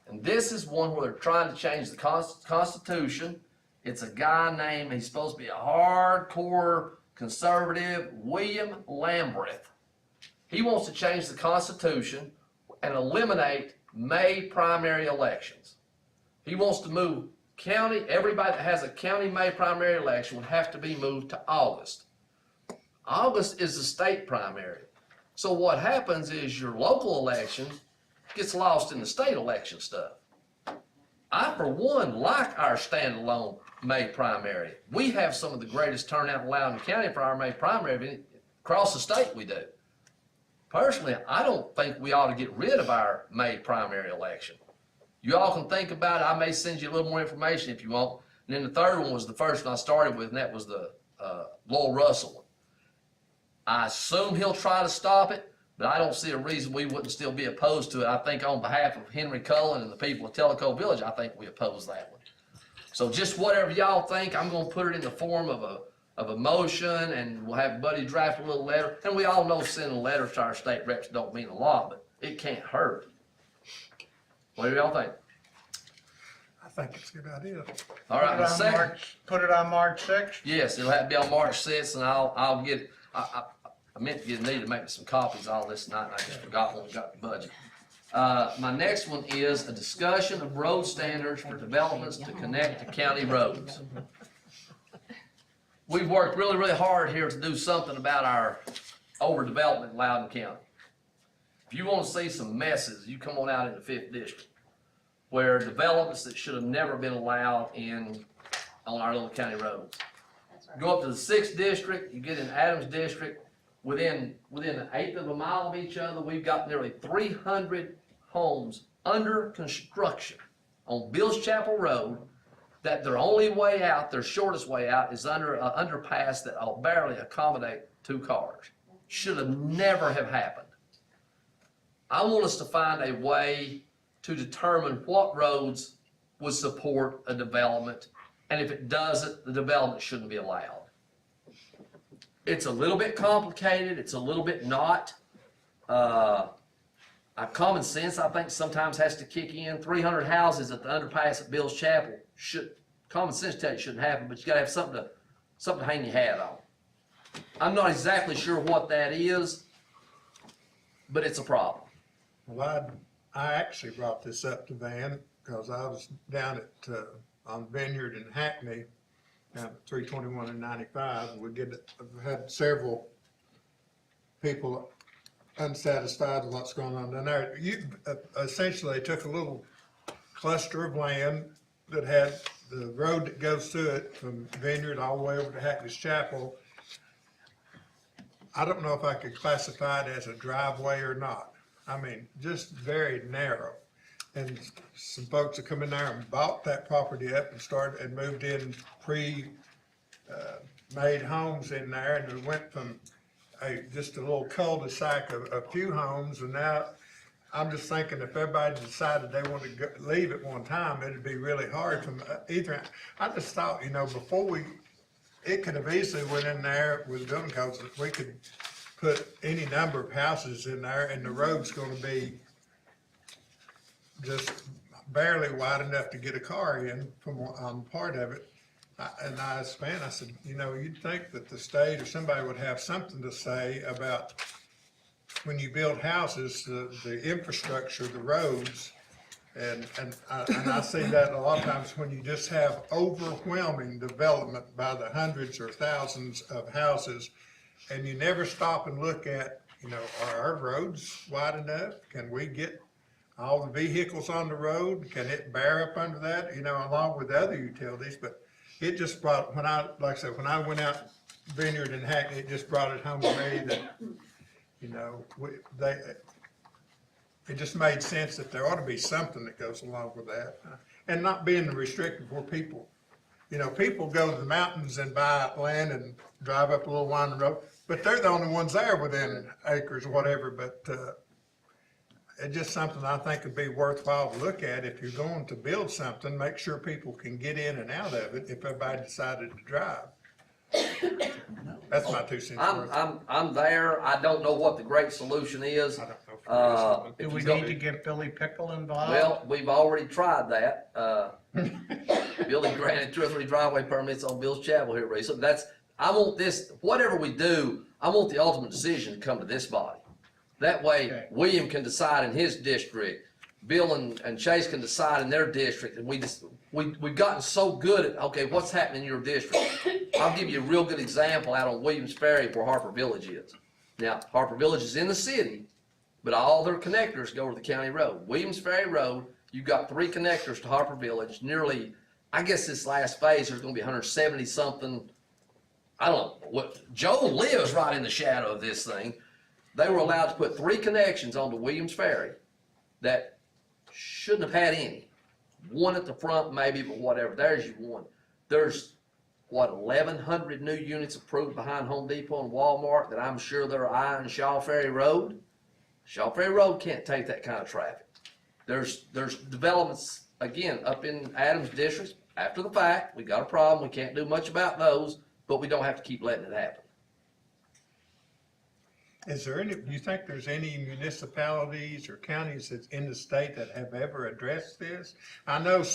Speaker 1: And this is one where they're trying to change the Constitution. It's a guy named, he's supposed to be a hardcore conservative, William Lambreth. He wants to change the Constitution and eliminate May primary elections. He wants to move county, everybody that has a county May primary election would have to be moved to August. August is the state primary. So what happens is your local election gets lost in the state election stuff. I, for one, like our standalone May primary. We have some of the greatest turnout in Loudon County for our May primary. Across the state we do. Personally, I don't think we ought to get rid of our May primary election. You all can think about it. I may send you a little more information if you want. And then the third one was the first one I started with, and that was the Lowell Russell one. I assume he'll try to stop it, but I don't see a reason we wouldn't still be opposed to it. I think on behalf of Henry Cullen and the people of Tellico Village, I think we oppose that one. So just whatever y'all think, I'm gonna put it in the form of a motion, and we'll have Buddy draft a little letter. And we all know sending letters to our state reps don't mean a lot, but it can't hurt. What do y'all think?
Speaker 5: I think it's a good idea.
Speaker 1: All right, the second.
Speaker 3: Put it on March 6th?
Speaker 1: Yes, it'll have to be on March 6th, and I'll get it. I meant to get Anita to make me some copies of all this tonight, and I just forgot when we got the budget. My next one is a discussion of road standards for developments to connect to county roads. we've worked really, really hard here to do something about our overdevelopment in Loudon County. If you wanna see some messes, you come on out in the 5th District, where developments that should have never been allowed on our little county roads.
Speaker 2: That's right.
Speaker 1: Go up to the 6th District, you get in Adams District, within an eighth of a mile of each other, we've got nearly 300 homes under construction on Bills Chapel Road, that their only way out, their shortest way out, is under an underpass that'll barely accommodate 2 cars. Should have never have happened. I want us to find a way to determine what roads would support a development, and if it doesn't, the development shouldn't be allowed. It's a little bit complicated, it's a little bit not. Common sense, I think, sometimes has to kick in. 300 houses at the underpass at Bill's Chapel common sense tells you it shouldn't happen, but you gotta have something to hang your hat on. I'm not exactly sure what that is, but it's a problem.
Speaker 5: Well, I actually brought this up to Van, because I was down at, on Vineyard in Hackney, down at 321 and 95, and I've had several people unsatisfied with what's going on down there. Essentially took a little cluster of land that had the road that goes through it from Vineyard all the way over to Hackney's Chapel. I don't know if I could classify it as a driveway or not. I mean, just very narrow. And some folks have come in there and bought that property up and moved in made homes in there, and it went from just a little cul-de-sac of a few homes, and now I'm just thinking if everybody decided they wanted to leave at one time, it'd be really hard from either. I just thought, before it could have easily went in there with building codes, that we could put any number of houses in there, and the road's gonna be just barely wide enough to get a car in on part of it. And I asked Van, I said, you'd think that the state or somebody would have something to say about when you build houses, the infrastructure, the roads. And I see that a lot of times when you just have overwhelming development by the hundreds or thousands of houses, and you never stop and look at, are our roads wide enough? Can we get all the vehicles on the road? Can it bear up under that, along with other utilities? But it just brought, when I went out Vineyard and Hackney, it just brought it home to me that, it just made sense that there ought to be something that goes along with that. And not being restricted for people. People go to the mountains and buy land and drive up a little winding road, but they're the only ones there within acres or whatever, but, it's just something I think would be worthwhile to look at. If you're going to build something, make sure people can get in and out of it if everybody decided to drive. That's my 2 cents worth.
Speaker 1: I'm there. I don't know what the great solution is.
Speaker 5: I don't know if
Speaker 3: Do we need to get Billy Pickle involved?
Speaker 1: Well, we've already tried that. Billy granted 2 or 3 driveway permits on Bill's Chapel here recently. Whatever we do, I want the ultimate decision to come to this body. That way,
Speaker 3: Okay.
Speaker 1: William can decide in his district, Bill and Chase can decide in their district, and we've gotten so good at, okay, what's happening in your district? I'll give you a real good example out on Williams Ferry where Harper Village is. Now, Harper Village is in the city, but all their connectors go to the county road. Williams Ferry Road, you've got 3 connectors to Harper Village, nearly, I guess this last phase, there's gonna be 170 something. I don't know, Joe lives right in the shadow of this thing. They were allowed to put 3 connections onto Williams Ferry that shouldn't have had any. One at the front maybe, but whatever, there's your one. There's, 1,100 new units approved behind Home Depot and Walmart that I'm sure they're eyeing Shaw Ferry Road. Shaw Ferry Road can't take that kind of traffic. There's developments, again, up in Adams District, after the fact, we got a problem, we can't do much about those, but we don't have to keep letting it happen.
Speaker 5: Do you think there's any municipalities or counties that's in the state that have ever addressed this? I know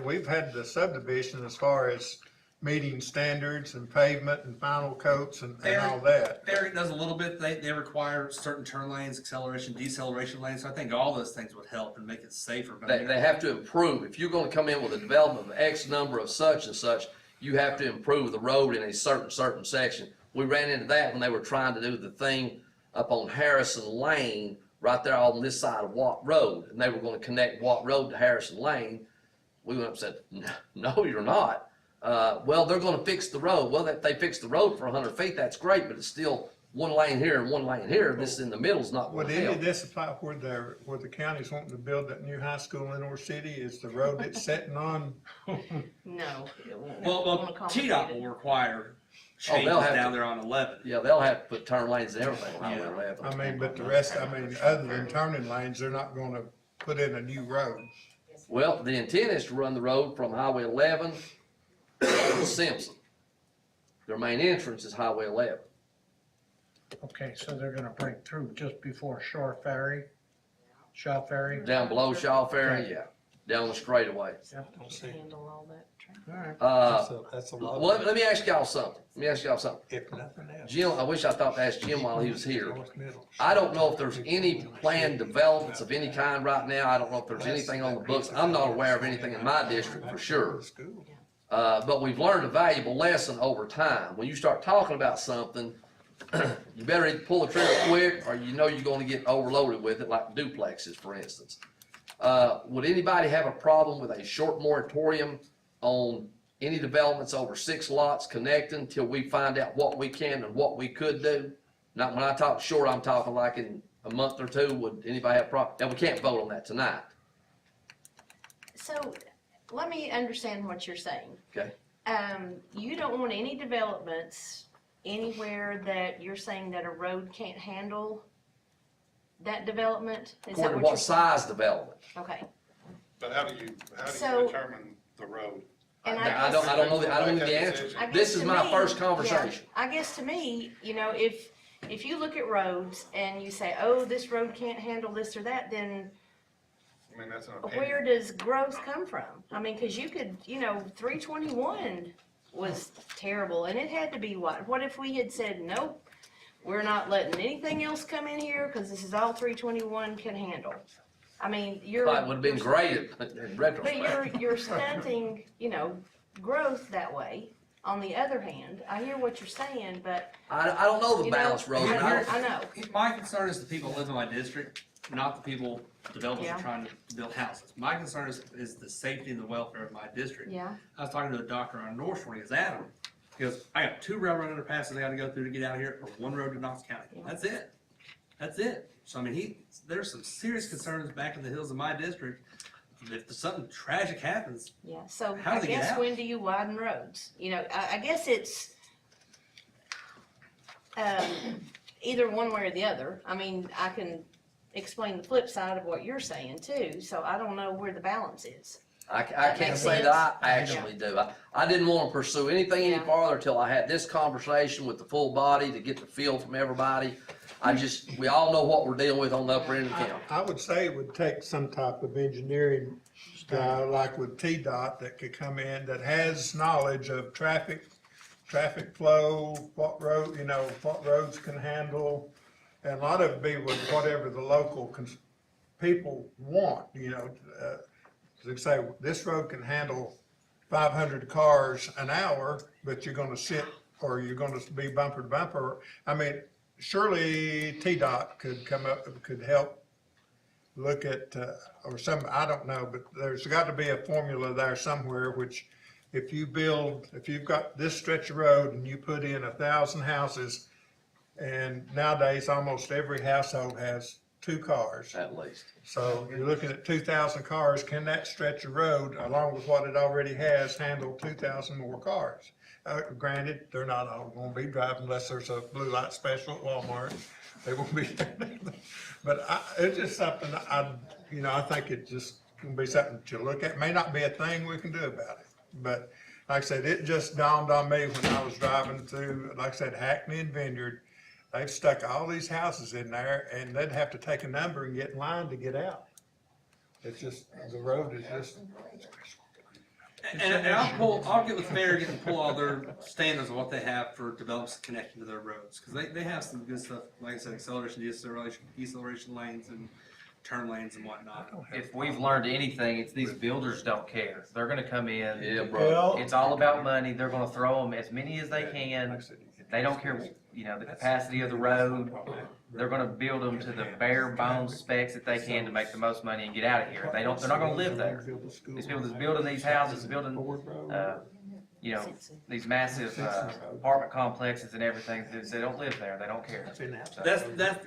Speaker 5: we've had the subdivision as far as meeting standards and pavement and final coats and all that.
Speaker 9: Barry does a little bit. They require certain turn lanes, acceleration, deceleration lanes. So I think all those things would help and make it safer. But
Speaker 1: They have to improve. If you're gonna come in with a development of X number of such and such, you have to improve the road in a certain section. We ran into that when they were trying to do the thing up on Harrison Lane, right there on this side of Watt Road, and they were gonna connect Watt Road to Harrison Lane. We went up and said, no, you're not. Well, they're gonna fix the road. Well, if they fix the road for 100 feet, that's great, but it's still one lane here and one lane here. This in the middle is not
Speaker 5: Would
Speaker 1: gonna
Speaker 5: any of
Speaker 1: help.
Speaker 5: this apply where the county's wanting to build that new high school in North City? Is the road it's sitting on?
Speaker 6: No, it won't.
Speaker 16: Well,
Speaker 6: More
Speaker 16: TDOT
Speaker 6: complicated.
Speaker 16: will require
Speaker 1: Oh,
Speaker 16: changes
Speaker 1: they'll have
Speaker 16: down
Speaker 1: to-
Speaker 16: there on 11.
Speaker 1: Yeah, they'll have to put turn lanes and everything on Highway
Speaker 16: Yeah.
Speaker 1: 11.
Speaker 5: I mean, but the rest, other than turning lanes, they're not gonna put in a new road.
Speaker 1: Well, the intent is to run the road from Highway 11 to Simpson. Their main entrance is Highway 11.
Speaker 3: Okay, so they're gonna break through just before Shaw Ferry?
Speaker 1: Down below Shaw Ferry, yeah, down the straightaway.
Speaker 6: Handle all that traffic.
Speaker 3: All right.
Speaker 5: That's a lot.
Speaker 1: Well, let me ask y'all something.
Speaker 5: If nothing else.
Speaker 1: Jim, I wish I thought to ask Jim while he was here.
Speaker 5: North Middle.
Speaker 1: I don't know if there's any planned developments of any kind right now. I don't know if there's anything on the books. I'm not aware of anything in my district for sure. But we've learned a valuable lesson over time. When you start talking about something, you better either pull the trigger quick or you know you're gonna get overloaded with it, like duplexes, for instance. Would anybody have a problem with a short moratorium on any developments over 6 lots connecting till we find out what we can and what we could do? Not, when I talk short, I'm talking like in a month or two. Would anybody have a problem? Now, we can't vote on that tonight.
Speaker 6: So, let me understand what you're saying.
Speaker 1: Okay.
Speaker 6: You don't want any developments anywhere that you're saying that a road can't handle that development? Is that
Speaker 1: According to
Speaker 6: what
Speaker 1: what
Speaker 6: you're saying?
Speaker 1: size development?
Speaker 6: Okay,
Speaker 13: But how do you
Speaker 6: So-
Speaker 13: determine the road?
Speaker 6: and
Speaker 1: I don't know the answer.
Speaker 6: I guess
Speaker 1: This is
Speaker 6: to
Speaker 1: my
Speaker 6: me-
Speaker 1: first
Speaker 6: yeah,
Speaker 1: conversation.
Speaker 6: I guess to me, you know, if you look at roads and you say, oh, this road can't handle this or that, then
Speaker 13: I mean, that's an
Speaker 6: where
Speaker 13: opinion.
Speaker 6: does growth come from? I mean, cause you could, 321 was terrible and it had to be what if we had said, nope, we're not letting anything else come in here, cause this is all 321 can handle. I mean,
Speaker 1: Probably would've been great in
Speaker 6: but
Speaker 1: retrospect.
Speaker 6: you're stunting, growth that way. On the other hand, I hear what you're saying, but
Speaker 1: I don't know the
Speaker 6: You know,
Speaker 1: balance, Rosen.
Speaker 6: I know.
Speaker 16: My concern is the people that live in my district, not the people, developers
Speaker 6: Yeah.
Speaker 16: are trying to build houses. My concern is the safety and the welfare of my district.
Speaker 6: Yeah.
Speaker 16: I was talking to a doctor on North Shore, he goes, Adam, he goes, I got 2 railroad underpasses I gotta go through to get out of here, or 1 road to Knox County.
Speaker 6: Yeah.
Speaker 16: That's it. So I mean, there's some serious concerns back in the hills of my district. If something tragic happens,
Speaker 6: Yeah, so
Speaker 16: How do
Speaker 6: I
Speaker 16: they get
Speaker 6: guess
Speaker 16: out?
Speaker 6: when do you widen roads? I guess it's either one way or the other. I mean, I can explain the flip side of what you're saying too, so I don't know where the balance is.
Speaker 1: I
Speaker 6: That
Speaker 1: can't
Speaker 6: makes
Speaker 1: say
Speaker 6: sense?
Speaker 1: that I actually do. I didn't want to pursue anything any
Speaker 6: Yeah.
Speaker 1: farther until I had this conversation with the full body to get the feel from everybody. We all know what we're dealing with on the upper end of the county.
Speaker 5: I would say it would take some type of engineering guy like with TDOT that could come in that has knowledge of traffic flow, what roads can handle. And a lot of it be with whatever the local people want, they say, this road can handle 500 cars an hour, but you're gonna sit, or you're gonna be bumper to bumper. I mean, surely TDOT could help look at, I don't know, but there's got to be a formula there somewhere, which if you've got this stretch of road and you put in 1,000 houses, and nowadays almost every household has 2 cars.
Speaker 1: At least.
Speaker 5: So you're looking at 2,000 cars. Can that stretch of road, along with what it already has, handle 2,000 more cars? Granted, they're not all gonna be driving unless there's a blue light special at Walmart. They won't be. But it's just something I think it's just gonna be something to look at. May not be a thing we can do about it. But like I said, it just dawned on me when I was driving through, like I said, Hackney and Vineyard. They've stuck all these houses in there and they'd have to take a number and get in line to get out. It's just, the road is just.
Speaker 16: and I'll get with Farragut and pull all their standards of what they have for developments connecting to their roads. Cause they have some good stuff, like I said, acceleration, deceleration lanes and turn lanes and whatnot.
Speaker 12: If we've learned anything, it's these builders don't care. They're gonna come in.
Speaker 1: Yeah, bro.
Speaker 3: Bill,
Speaker 12: It's all about money. They're gonna throw them as many as they can. They don't care, you know, the capacity of the road. They're gonna build them to the bare bones specs that they can to make the most money and get out of here. They're not gonna live there. These people that's building these houses, building, you know, these massive, apartment complexes and everything, they don't live there. They don't care. So,
Speaker 16: That's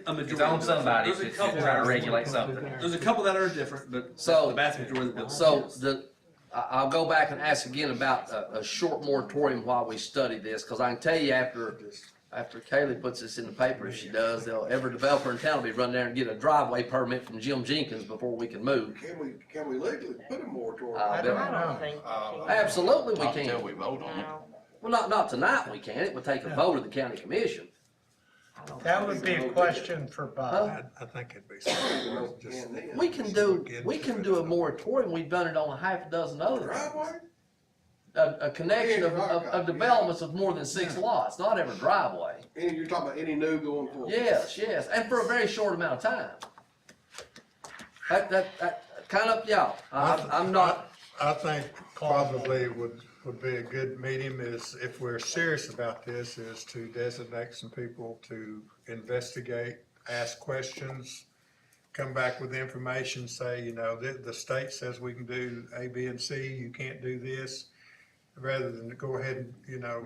Speaker 16: a majority.
Speaker 12: it's on somebody.
Speaker 16: There's a
Speaker 12: It's
Speaker 16: couple
Speaker 12: trying to
Speaker 16: that
Speaker 12: regulate something.
Speaker 16: There's a couple that are different, but
Speaker 1: So-
Speaker 16: the vast majority of the buildings.
Speaker 1: So
Speaker 16: yes.
Speaker 1: I'll go back and ask again about a short moratorium while we study this, because I can tell you after Kaylee puts this in the paper, if she does, every developer in town will be running there and get a driveway permit from Jim Jenkins before we can move.
Speaker 7: Can we legally put a moratorium?
Speaker 3: I don't
Speaker 6: I
Speaker 3: know.
Speaker 6: don't think.
Speaker 1: Absolutely we
Speaker 15: Not until
Speaker 1: can.
Speaker 15: we vote on it.
Speaker 6: No,
Speaker 1: Well, not tonight we can. It would take a vote of the county commission.
Speaker 6: I don't.
Speaker 3: That would be a question for Bob.
Speaker 5: I think it'd be something, just.
Speaker 1: We can do a moratorium. We've done it on a half a dozen others.
Speaker 7: Driveway?
Speaker 1: A connection of developments of more than 6 lots, not every driveway.
Speaker 7: You're talking about any new going forward?
Speaker 1: Yes, and for a very short amount of time. That kind of, yeah, I'm not,
Speaker 5: I think probably would be a good medium is, if we're serious about this, is to designate some people to investigate, ask questions, come back with information, say, you know, the state says we can do A, B, and C, you can't do this, rather than to go ahead and, you know,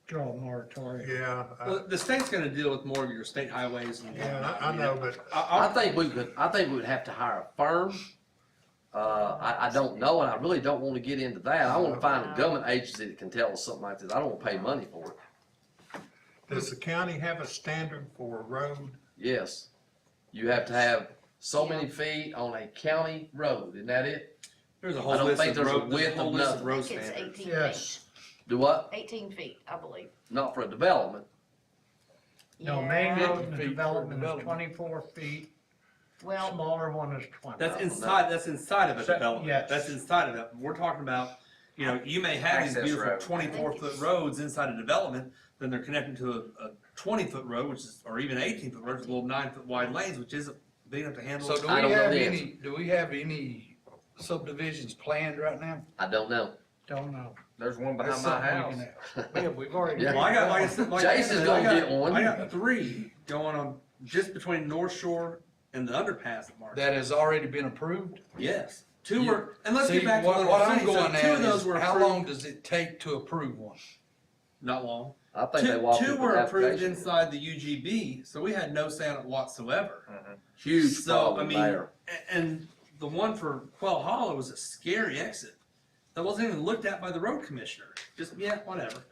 Speaker 3: Draw a moratorium.
Speaker 5: yeah.
Speaker 16: Well, the state's gonna deal with more of your state highways and.
Speaker 5: Yeah, I know, but
Speaker 1: I think we would have to hire a firm. I don't know, and I really don't want to get into that. I want to find a government agency that can tell us something like this. I don't want to pay money for it.
Speaker 5: does the county have a standard for a road?
Speaker 1: Yes, you have to have so many feet on a county road, isn't that it?
Speaker 16: There's a
Speaker 1: I
Speaker 16: whole
Speaker 1: don't
Speaker 16: list
Speaker 1: think
Speaker 16: of
Speaker 1: there's a
Speaker 16: road, there's a
Speaker 1: width
Speaker 16: whole
Speaker 1: of
Speaker 16: list of
Speaker 1: nothing.
Speaker 16: road
Speaker 6: I think it's
Speaker 16: standards.
Speaker 6: 18
Speaker 3: Yes.
Speaker 6: feet.
Speaker 1: Do what?
Speaker 6: 18 feet, I believe.
Speaker 1: Not for a development.
Speaker 3: No, main
Speaker 6: Yeah.
Speaker 3: road in the development is 24 feet,
Speaker 6: Well,
Speaker 3: smaller one is 20.
Speaker 16: That's inside of a
Speaker 3: So-
Speaker 16: development.
Speaker 3: yes.
Speaker 16: That's inside of it. We're talking about, you know, you may have these
Speaker 12: Access
Speaker 16: beautiful
Speaker 12: road.
Speaker 16: 24-foot roads inside a development, then they're connected to a 20-foot road, which is, or even 18-foot road, with little 9-foot wide lanes, which isn't big enough to handle.
Speaker 9: So do
Speaker 1: I
Speaker 9: we
Speaker 1: don't know
Speaker 9: have
Speaker 1: the
Speaker 9: any, do we have any subdivisions planned right now?
Speaker 1: I don't know.
Speaker 3: Don't know.
Speaker 12: There's one behind
Speaker 9: That's
Speaker 12: my
Speaker 9: something
Speaker 12: house.
Speaker 9: we can have.
Speaker 3: We've already.
Speaker 1: Yeah.
Speaker 16: Well, I got, like I said, like I
Speaker 1: Jason's
Speaker 16: said,
Speaker 1: gonna
Speaker 16: I got-
Speaker 1: get one.
Speaker 16: I got 3 going on just between North Shore and the underpass at March.
Speaker 9: That has already been approved?
Speaker 16: Yes. 2 were, and let's
Speaker 9: See,
Speaker 16: get back to
Speaker 9: what
Speaker 16: Little
Speaker 9: I'm
Speaker 16: City. So
Speaker 9: going
Speaker 16: 2
Speaker 9: at
Speaker 16: of those
Speaker 9: is,
Speaker 16: were
Speaker 9: how
Speaker 16: approved.
Speaker 9: long does it take to approve one?
Speaker 16: Not long.
Speaker 1: I think they walked
Speaker 16: Two
Speaker 1: through
Speaker 16: were
Speaker 1: the
Speaker 16: approved
Speaker 1: application.
Speaker 16: inside the UGB, so we had no say on it whatsoever.
Speaker 1: Huge
Speaker 16: So,
Speaker 1: problem
Speaker 16: I mean,
Speaker 1: there.
Speaker 16: and the one for Quail Hollow was a scary exit. That wasn't even looked at by the road commissioner. Just, yeah, whatever.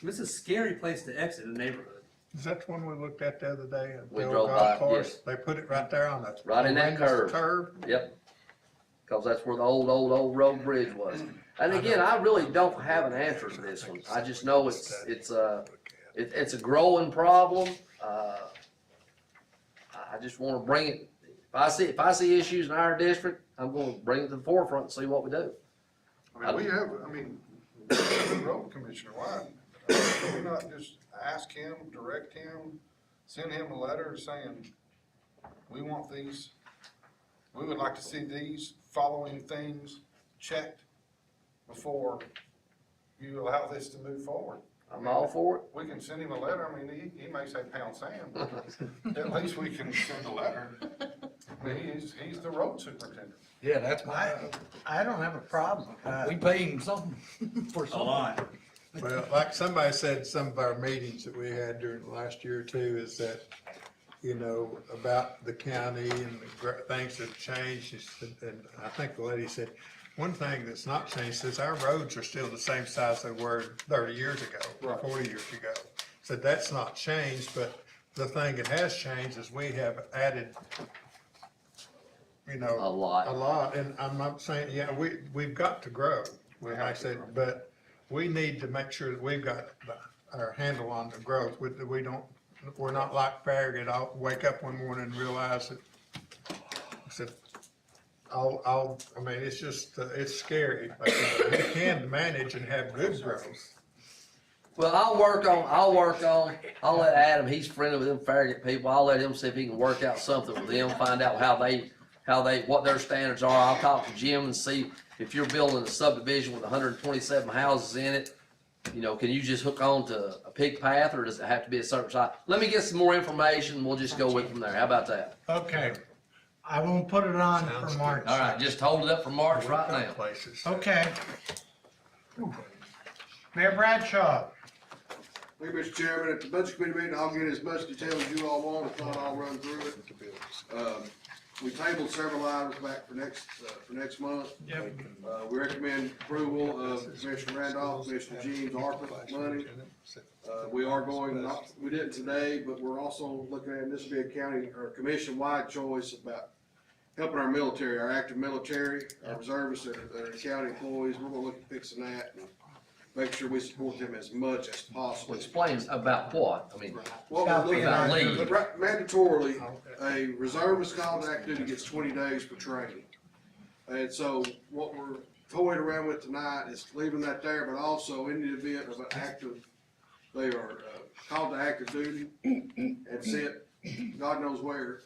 Speaker 16: This is a scary place to exit a neighborhood.
Speaker 5: Is that the one we looked at the other day? At
Speaker 1: We
Speaker 5: the old
Speaker 1: drove
Speaker 5: golf
Speaker 1: by,
Speaker 5: course?
Speaker 1: yes.
Speaker 5: They put it right there on the.
Speaker 1: Right in that
Speaker 5: horrendous
Speaker 1: curve. Yep. Cause that's where the old road bridge was. And again, I really don't have an answer to this one. I just know it's a growing problem. I just wanna bring it, if I see issues in our district, I'm gonna bring it to the forefront and see what we do.
Speaker 13: I mean, the road commissioner, why we not just ask him, direct him, send him a letter saying, we want these, we would like to see these following things checked before you allow this to move forward.
Speaker 1: I'm all for it.
Speaker 13: We can send him a letter, I mean, he may say pound sand, but at least we can send a letter. I mean, he's the road superintendent.
Speaker 9: Yeah, that's my,
Speaker 3: I don't have a problem.
Speaker 9: we pay him something for
Speaker 16: A
Speaker 9: something.
Speaker 16: lot.
Speaker 5: Well, like somebody said in some of our meetings that we had during the last year or two, is that, you know, about the county and the things that changed. And I think the lady said, one thing that's not changed is our roads are still the same size they were 30 years ago, 40 years ago. So that's not changed, but the thing that has changed is we have added, you know.
Speaker 1: A lot.
Speaker 5: A lot, and I'm not saying, yeah, we've got to grow, like I said, but we need to make sure that we've got our handle on the growth. We're not like Farragut, I'll wake up one morning and realize that, I said, I mean, it's just, it's scary. Like, we can manage and have good growth.
Speaker 1: Well, I'll let Adam, he's friendly with them Farragut people, I'll let him see if he can work out something with them, find out how what their standards are. I'll talk to Jim and see if you're building a subdivision with 127 houses in it. You know, can you just hook on to a pig path, or does it have to be a certain size? Let me get some more information, we'll just go with it from there. How about that?
Speaker 3: Okay, I won't put it on for March.
Speaker 1: All right, just hold it up for March right now.
Speaker 5: Places.
Speaker 3: Okay. Mayor Bradshaw,
Speaker 7: Thank you, Mr. Chairman. At the budget committee meeting, I'll get as much detail as you all want. If not, I'll run through it. We tabled several items back for next month.
Speaker 3: Yep.
Speaker 7: We recommend approval of Commissioner Randolph, Commissioner Jean's ARPA money. We are going, we didn't today, but we're also looking at, this will be a county or commission-wide choice about helping our military, our active military, our reservists that are county employees. We're gonna look at fixing that and make sure we support them as much as possible.
Speaker 1: Well, explain about what, I mean,
Speaker 7: What we're looking
Speaker 1: About
Speaker 7: at,
Speaker 1: leave.
Speaker 7: mandatorily, a reservist called to active duty gets 20 days for training. And so what we're toying around with tonight is leaving that there, but also in the event of an active, they are called to active duty and sent God knows where,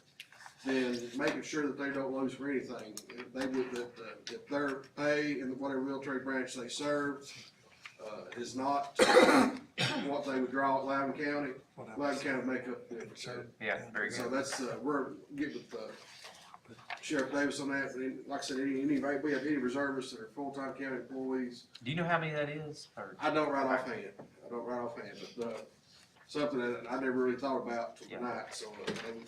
Speaker 7: then making sure that they don't lose for anything. They would, if their pay in whatever military branch they serve is not what they would draw at Loudon County would make up the difference.
Speaker 12: Yeah, very
Speaker 7: So
Speaker 12: good.
Speaker 7: that's, we're getting with Sheriff Davis on that, and like I said, we have any reservists that are full-time county employees.
Speaker 12: Do you know how many that is? Or-
Speaker 7: I don't right offhand, but, something that I never really thought about till tonight, so, and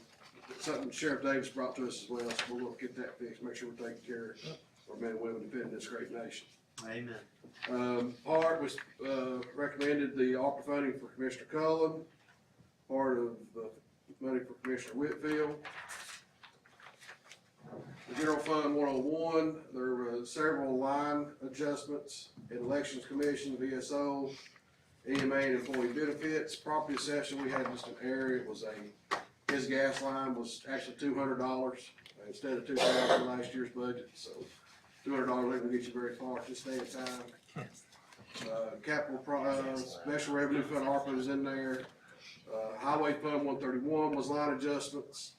Speaker 7: something Sheriff Davis brought to us as well, so we're gonna get that fixed, make sure we're taking care of our men and women defending this great nation.
Speaker 16: Amen.
Speaker 7: Part was, recommended the ARPA funding for Commissioner Cullen, part of the money for Commissioner Whitfield. The General Fund 101, there were several line adjustments in Elections Commission, VSO, EMA and employee benefits. Property assessment, we had just an error, it was his gas line was actually $200 instead of $2,000 in last year's budget, so $200 ain't gonna get you very far at this day and time. Special revenue fund ARPA is in there. Highway fund 131 was line adjustments.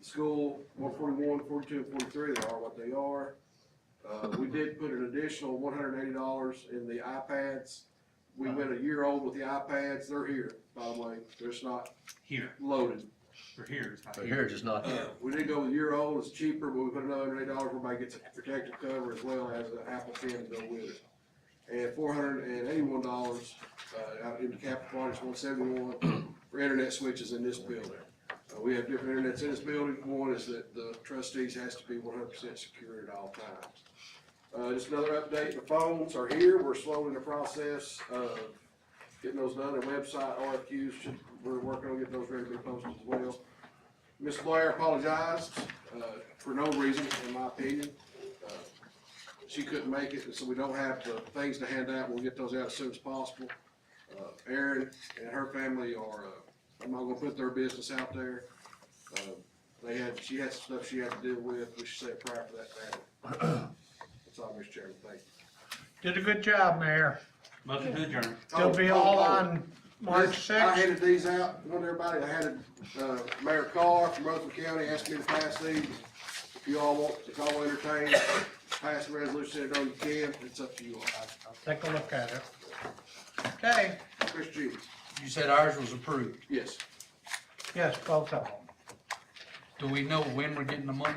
Speaker 7: School 141, 42, and 43, they are what they are. We did put an additional $180 in the iPads. We went a year old with the iPads. They're here, by the way. They're just not
Speaker 16: Here,
Speaker 7: loaded.
Speaker 16: we're here, it's not
Speaker 1: but
Speaker 16: here.
Speaker 1: here, just not here.
Speaker 7: We did go with a year old. It's cheaper, but we put another $180. Everybody gets a protective cover as well as an Apple Pen to go with it. And $481 out in the capital projects, 171 for internet switches in this building. We have different internets in this building. One is that the trustees has to be 100% secure at all times. Just another update, the phones are here. We're slowly in the process of getting those done. The website, RFQs, we're working on getting those ready to be posted as well. Ms. Blair apologized for no reason, in my opinion. She couldn't make it, and so we don't have the things to hand out. We'll get those out as soon as possible. Erin and her family are, I'm not gonna put their business out there. She had some stuff she had to deal with. We should say a prayer for that family. That's all, Mr. Chairman. Thank you.
Speaker 3: did a good job, Mayor.
Speaker 16: Motion to adjourn.
Speaker 3: They'll be all on March
Speaker 7: I
Speaker 3: 6th.
Speaker 7: handed these out, one to everybody. I had Mayor Carr from Rutherford County asked me to pass these. If you all want, if y'all want to entertain, pass the resolution, it on you can. It's up to you all.
Speaker 3: Take a look at it. Okay,
Speaker 7: Chris G.
Speaker 9: You said ours was approved.
Speaker 7: Yes.
Speaker 3: yes, both of them.
Speaker 9: Do we know when we're getting the money?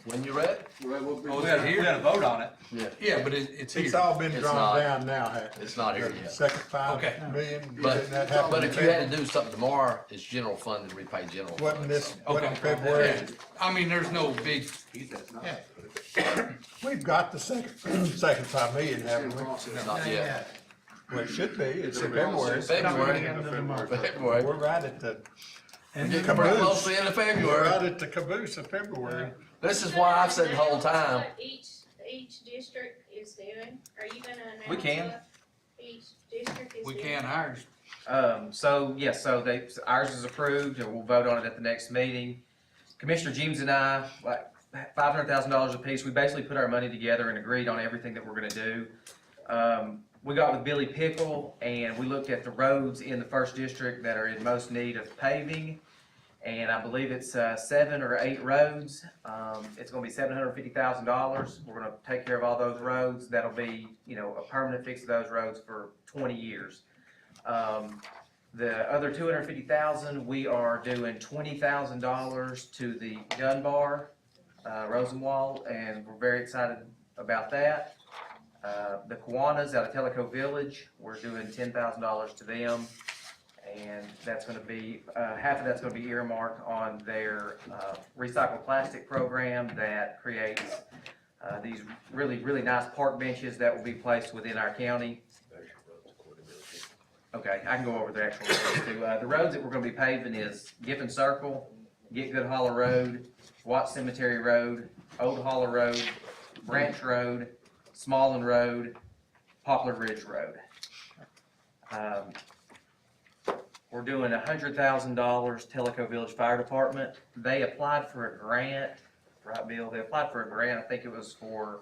Speaker 1: When you ready?
Speaker 7: Well, we'll be.
Speaker 9: Oh,
Speaker 16: We gotta vote on it.
Speaker 1: Yeah.
Speaker 9: Yeah, but it's
Speaker 5: It's
Speaker 9: here.
Speaker 5: all been
Speaker 1: It's
Speaker 5: drawn
Speaker 1: not.
Speaker 5: down now, hasn't it?
Speaker 1: It's not here yet.
Speaker 5: Second
Speaker 9: Okay.
Speaker 5: $5 million.
Speaker 1: But-
Speaker 5: didn't that happen
Speaker 1: But
Speaker 5: in
Speaker 1: if you had
Speaker 5: February?
Speaker 1: to do something tomorrow, it's general fund to repay general
Speaker 5: Wasn't
Speaker 1: fund.
Speaker 5: this,
Speaker 1: so.
Speaker 5: wasn't
Speaker 9: Okay.
Speaker 5: February?
Speaker 9: Yeah. I mean, there's no big,
Speaker 3: Yeah.
Speaker 5: We've got the second $5 million, haven't we?
Speaker 1: It's not yet.
Speaker 5: Well, it should be, it's in February.
Speaker 1: February,
Speaker 3: End of the month.
Speaker 1: February.
Speaker 5: We're right at the
Speaker 1: We're getting pretty close to the end of
Speaker 5: We're
Speaker 1: February.
Speaker 5: right at the caboose of February.
Speaker 1: This is why I've said the whole time,
Speaker 2: What each district is doing? Are you gonna announce
Speaker 12: We can.
Speaker 2: what each district is
Speaker 9: we
Speaker 2: doing?
Speaker 9: can ours.
Speaker 12: So yes, so ours is approved and we'll vote on it at the next meeting. Commissioner James and I, like $500,000 apiece, we basically put our money together and agreed on everything that we're gonna do. We got with Billy Pickle and we looked at the roads in the first district that are in most need of paving. And I believe it's 7 or 8 roads. It's gonna be $750,000. We're gonna take care of all those roads. That'll be, you know, a permanent fix of those roads for 20 years. The other $250,000, we are doing $20,000 to the gun bar, Rosenwald, and we're very excited about that. The Kiwanis out of Tellico Village, we're doing $10,000 to them. And that's gonna be, half of that's gonna be earmarked on their recycled plastic program that creates these really, really nice park benches that will be placed within our county. Okay, I can go over the actual roads too. The roads that we're gonna be paving is Giffen Circle, Get Good Hollow Road, Watts Cemetery Road, Old Hollow Road, Branch Road, Smallin Road, Poplar Ridge Road. We're doing $100,000 Tellico Village Fire Department. They applied for a grant, right, Bill? They applied for a grant. I think it was for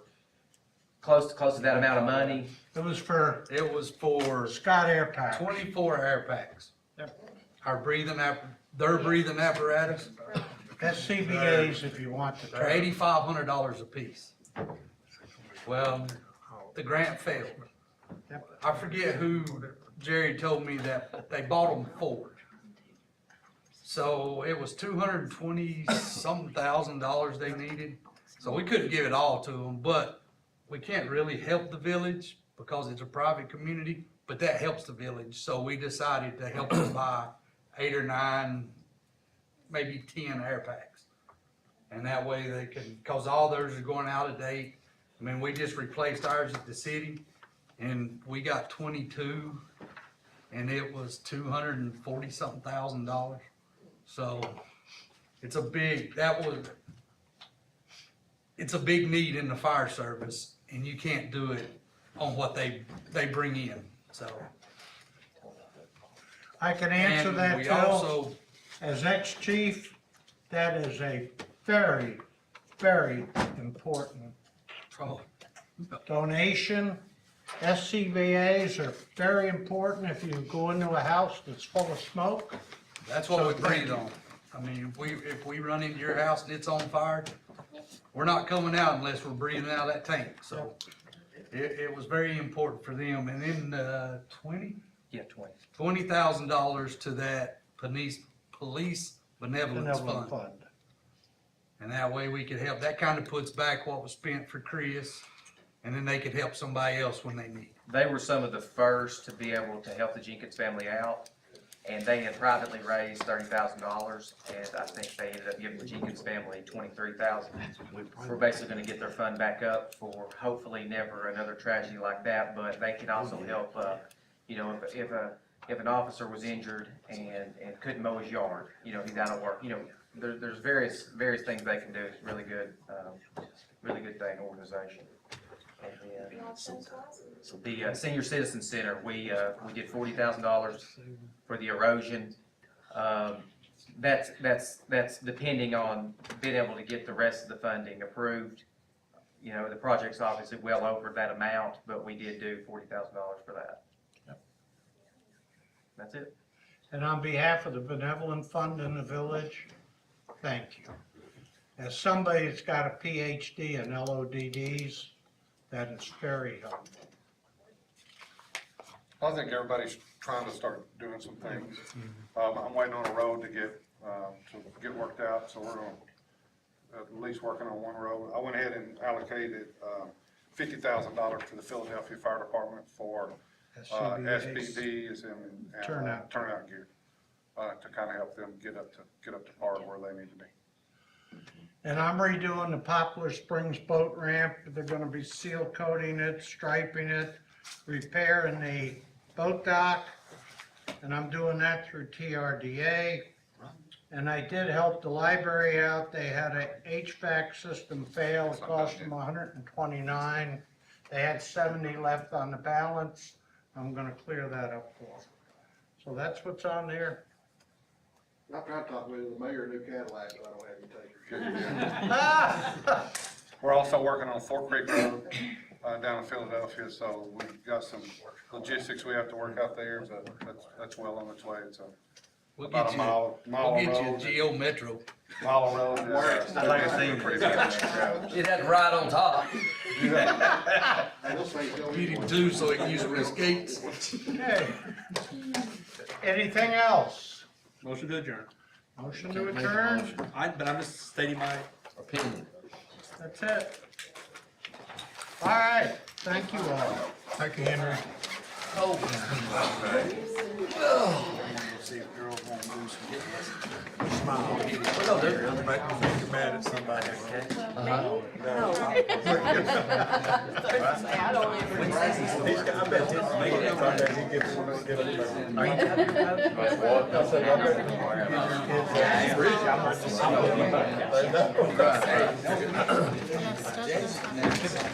Speaker 12: close to that amount of money.
Speaker 3: It was for
Speaker 9: It was for
Speaker 3: Scott Air Power.
Speaker 9: 24 air packs.
Speaker 3: Yep.
Speaker 9: Our their breathing apparatus,
Speaker 3: SCBA's if you want to.
Speaker 9: they're $8,500 a piece. Well, the grant failed.
Speaker 3: Yep.
Speaker 9: I forget who, Jerry told me that they bought them Ford. So it was $220-something thousand they needed. So we couldn't give it all to them, but we can't really help the village because it's a private community, but that helps the village. So we decided to help them buy 8 or 9, maybe 10 air packs. And that way they can, cause all theirs are going out of date. I mean, we just replaced ours at the city and we got 22 and it was $240-something thousand. So it's a big, it's a big need in the fire service and you can't do it on what they bring in, so.
Speaker 3: I can answer
Speaker 9: And
Speaker 3: that,
Speaker 9: we
Speaker 3: Phil.
Speaker 9: also,
Speaker 3: As ex-chief, that is a very, very important donation. SCBA's are very important if you go into a house that's full of smoke.
Speaker 9: that's what we
Speaker 3: So
Speaker 9: breathe
Speaker 3: thank you.
Speaker 9: on. I mean, if we run into your house and it's on fire, we're not coming out unless we're breathing out of that tank, so. It was very important for them, and then,
Speaker 12: Yeah, 20.
Speaker 9: $20,000 to that police benevolence
Speaker 3: Benevolent
Speaker 9: fund.
Speaker 3: fund.
Speaker 9: And that way we could help, that kinda puts back what was spent for Chris, and then they could help somebody else when they need.
Speaker 12: They were some of the first to be able to help the Jenkins family out. And they had privately raised $30,000, and I think they ended up giving the Jenkins family $23,000. We're basically gonna get their fund back up for hopefully never another tragedy like that, but they can also help, you know, if an officer was injured and couldn't mow his yard, you know, he's out of work, you know, there's various things they can do. It's really good thing, organization. And then, the Senior Citizen Center, we did $40,000 for the erosion. That's depending on being able to get the rest of the funding approved. You know, the project's obviously well over that amount, but we did do $40,000 for that. That's it.
Speaker 3: And on behalf of the benevolent fund in the village, thank you. As somebody that's got a PhD in LODDs, that is very helpful.
Speaker 13: I think everybody's trying to start doing some things. I'm waiting on a road to get worked out, so we're gonna at least working on one road. I went ahead and allocated $50,000 to the Philadelphia Fire Department for SPDs and
Speaker 3: Turnout.
Speaker 13: turnout gear to kind of help them get up to par where they need to be.
Speaker 3: And I'm redoing the Poplar Springs boat ramp. They're gonna be seal coating it, striping it, repairing the boat dock. And I'm doing that through TRDA. And I did help the library out. They had a HVAC system fail. It cost them $129. They had 70 left on the balance. I'm gonna clear that up for them. So that's what's on there.
Speaker 7: I tried to talk with the mayor of New Cadillac, but I don't have any takers.
Speaker 13: We're also working on Fort Creek Road down in Philadelphia, so we've got some logistics we have to work out there, but that's well on its way. So
Speaker 9: We'll
Speaker 13: about
Speaker 9: get
Speaker 13: a
Speaker 9: you,
Speaker 13: mile
Speaker 9: we'll get you a
Speaker 13: road.
Speaker 9: Geo Metro.
Speaker 13: Mile of road.
Speaker 12: I'd like to see you.
Speaker 1: You'd have to ride on top.
Speaker 9: Get him two so he can use it with skates.
Speaker 3: Okay. Anything else?
Speaker 16: Motion to adjourn.
Speaker 3: Motion to adjourn?
Speaker 16: But I'm just stating my
Speaker 1: Opinion.
Speaker 3: That's it. All right, thank you all.
Speaker 5: Thank you, Henry. See if girls won't do some. Smile. Make you mad at somebody.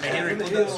Speaker 16: Hey, Henry, put that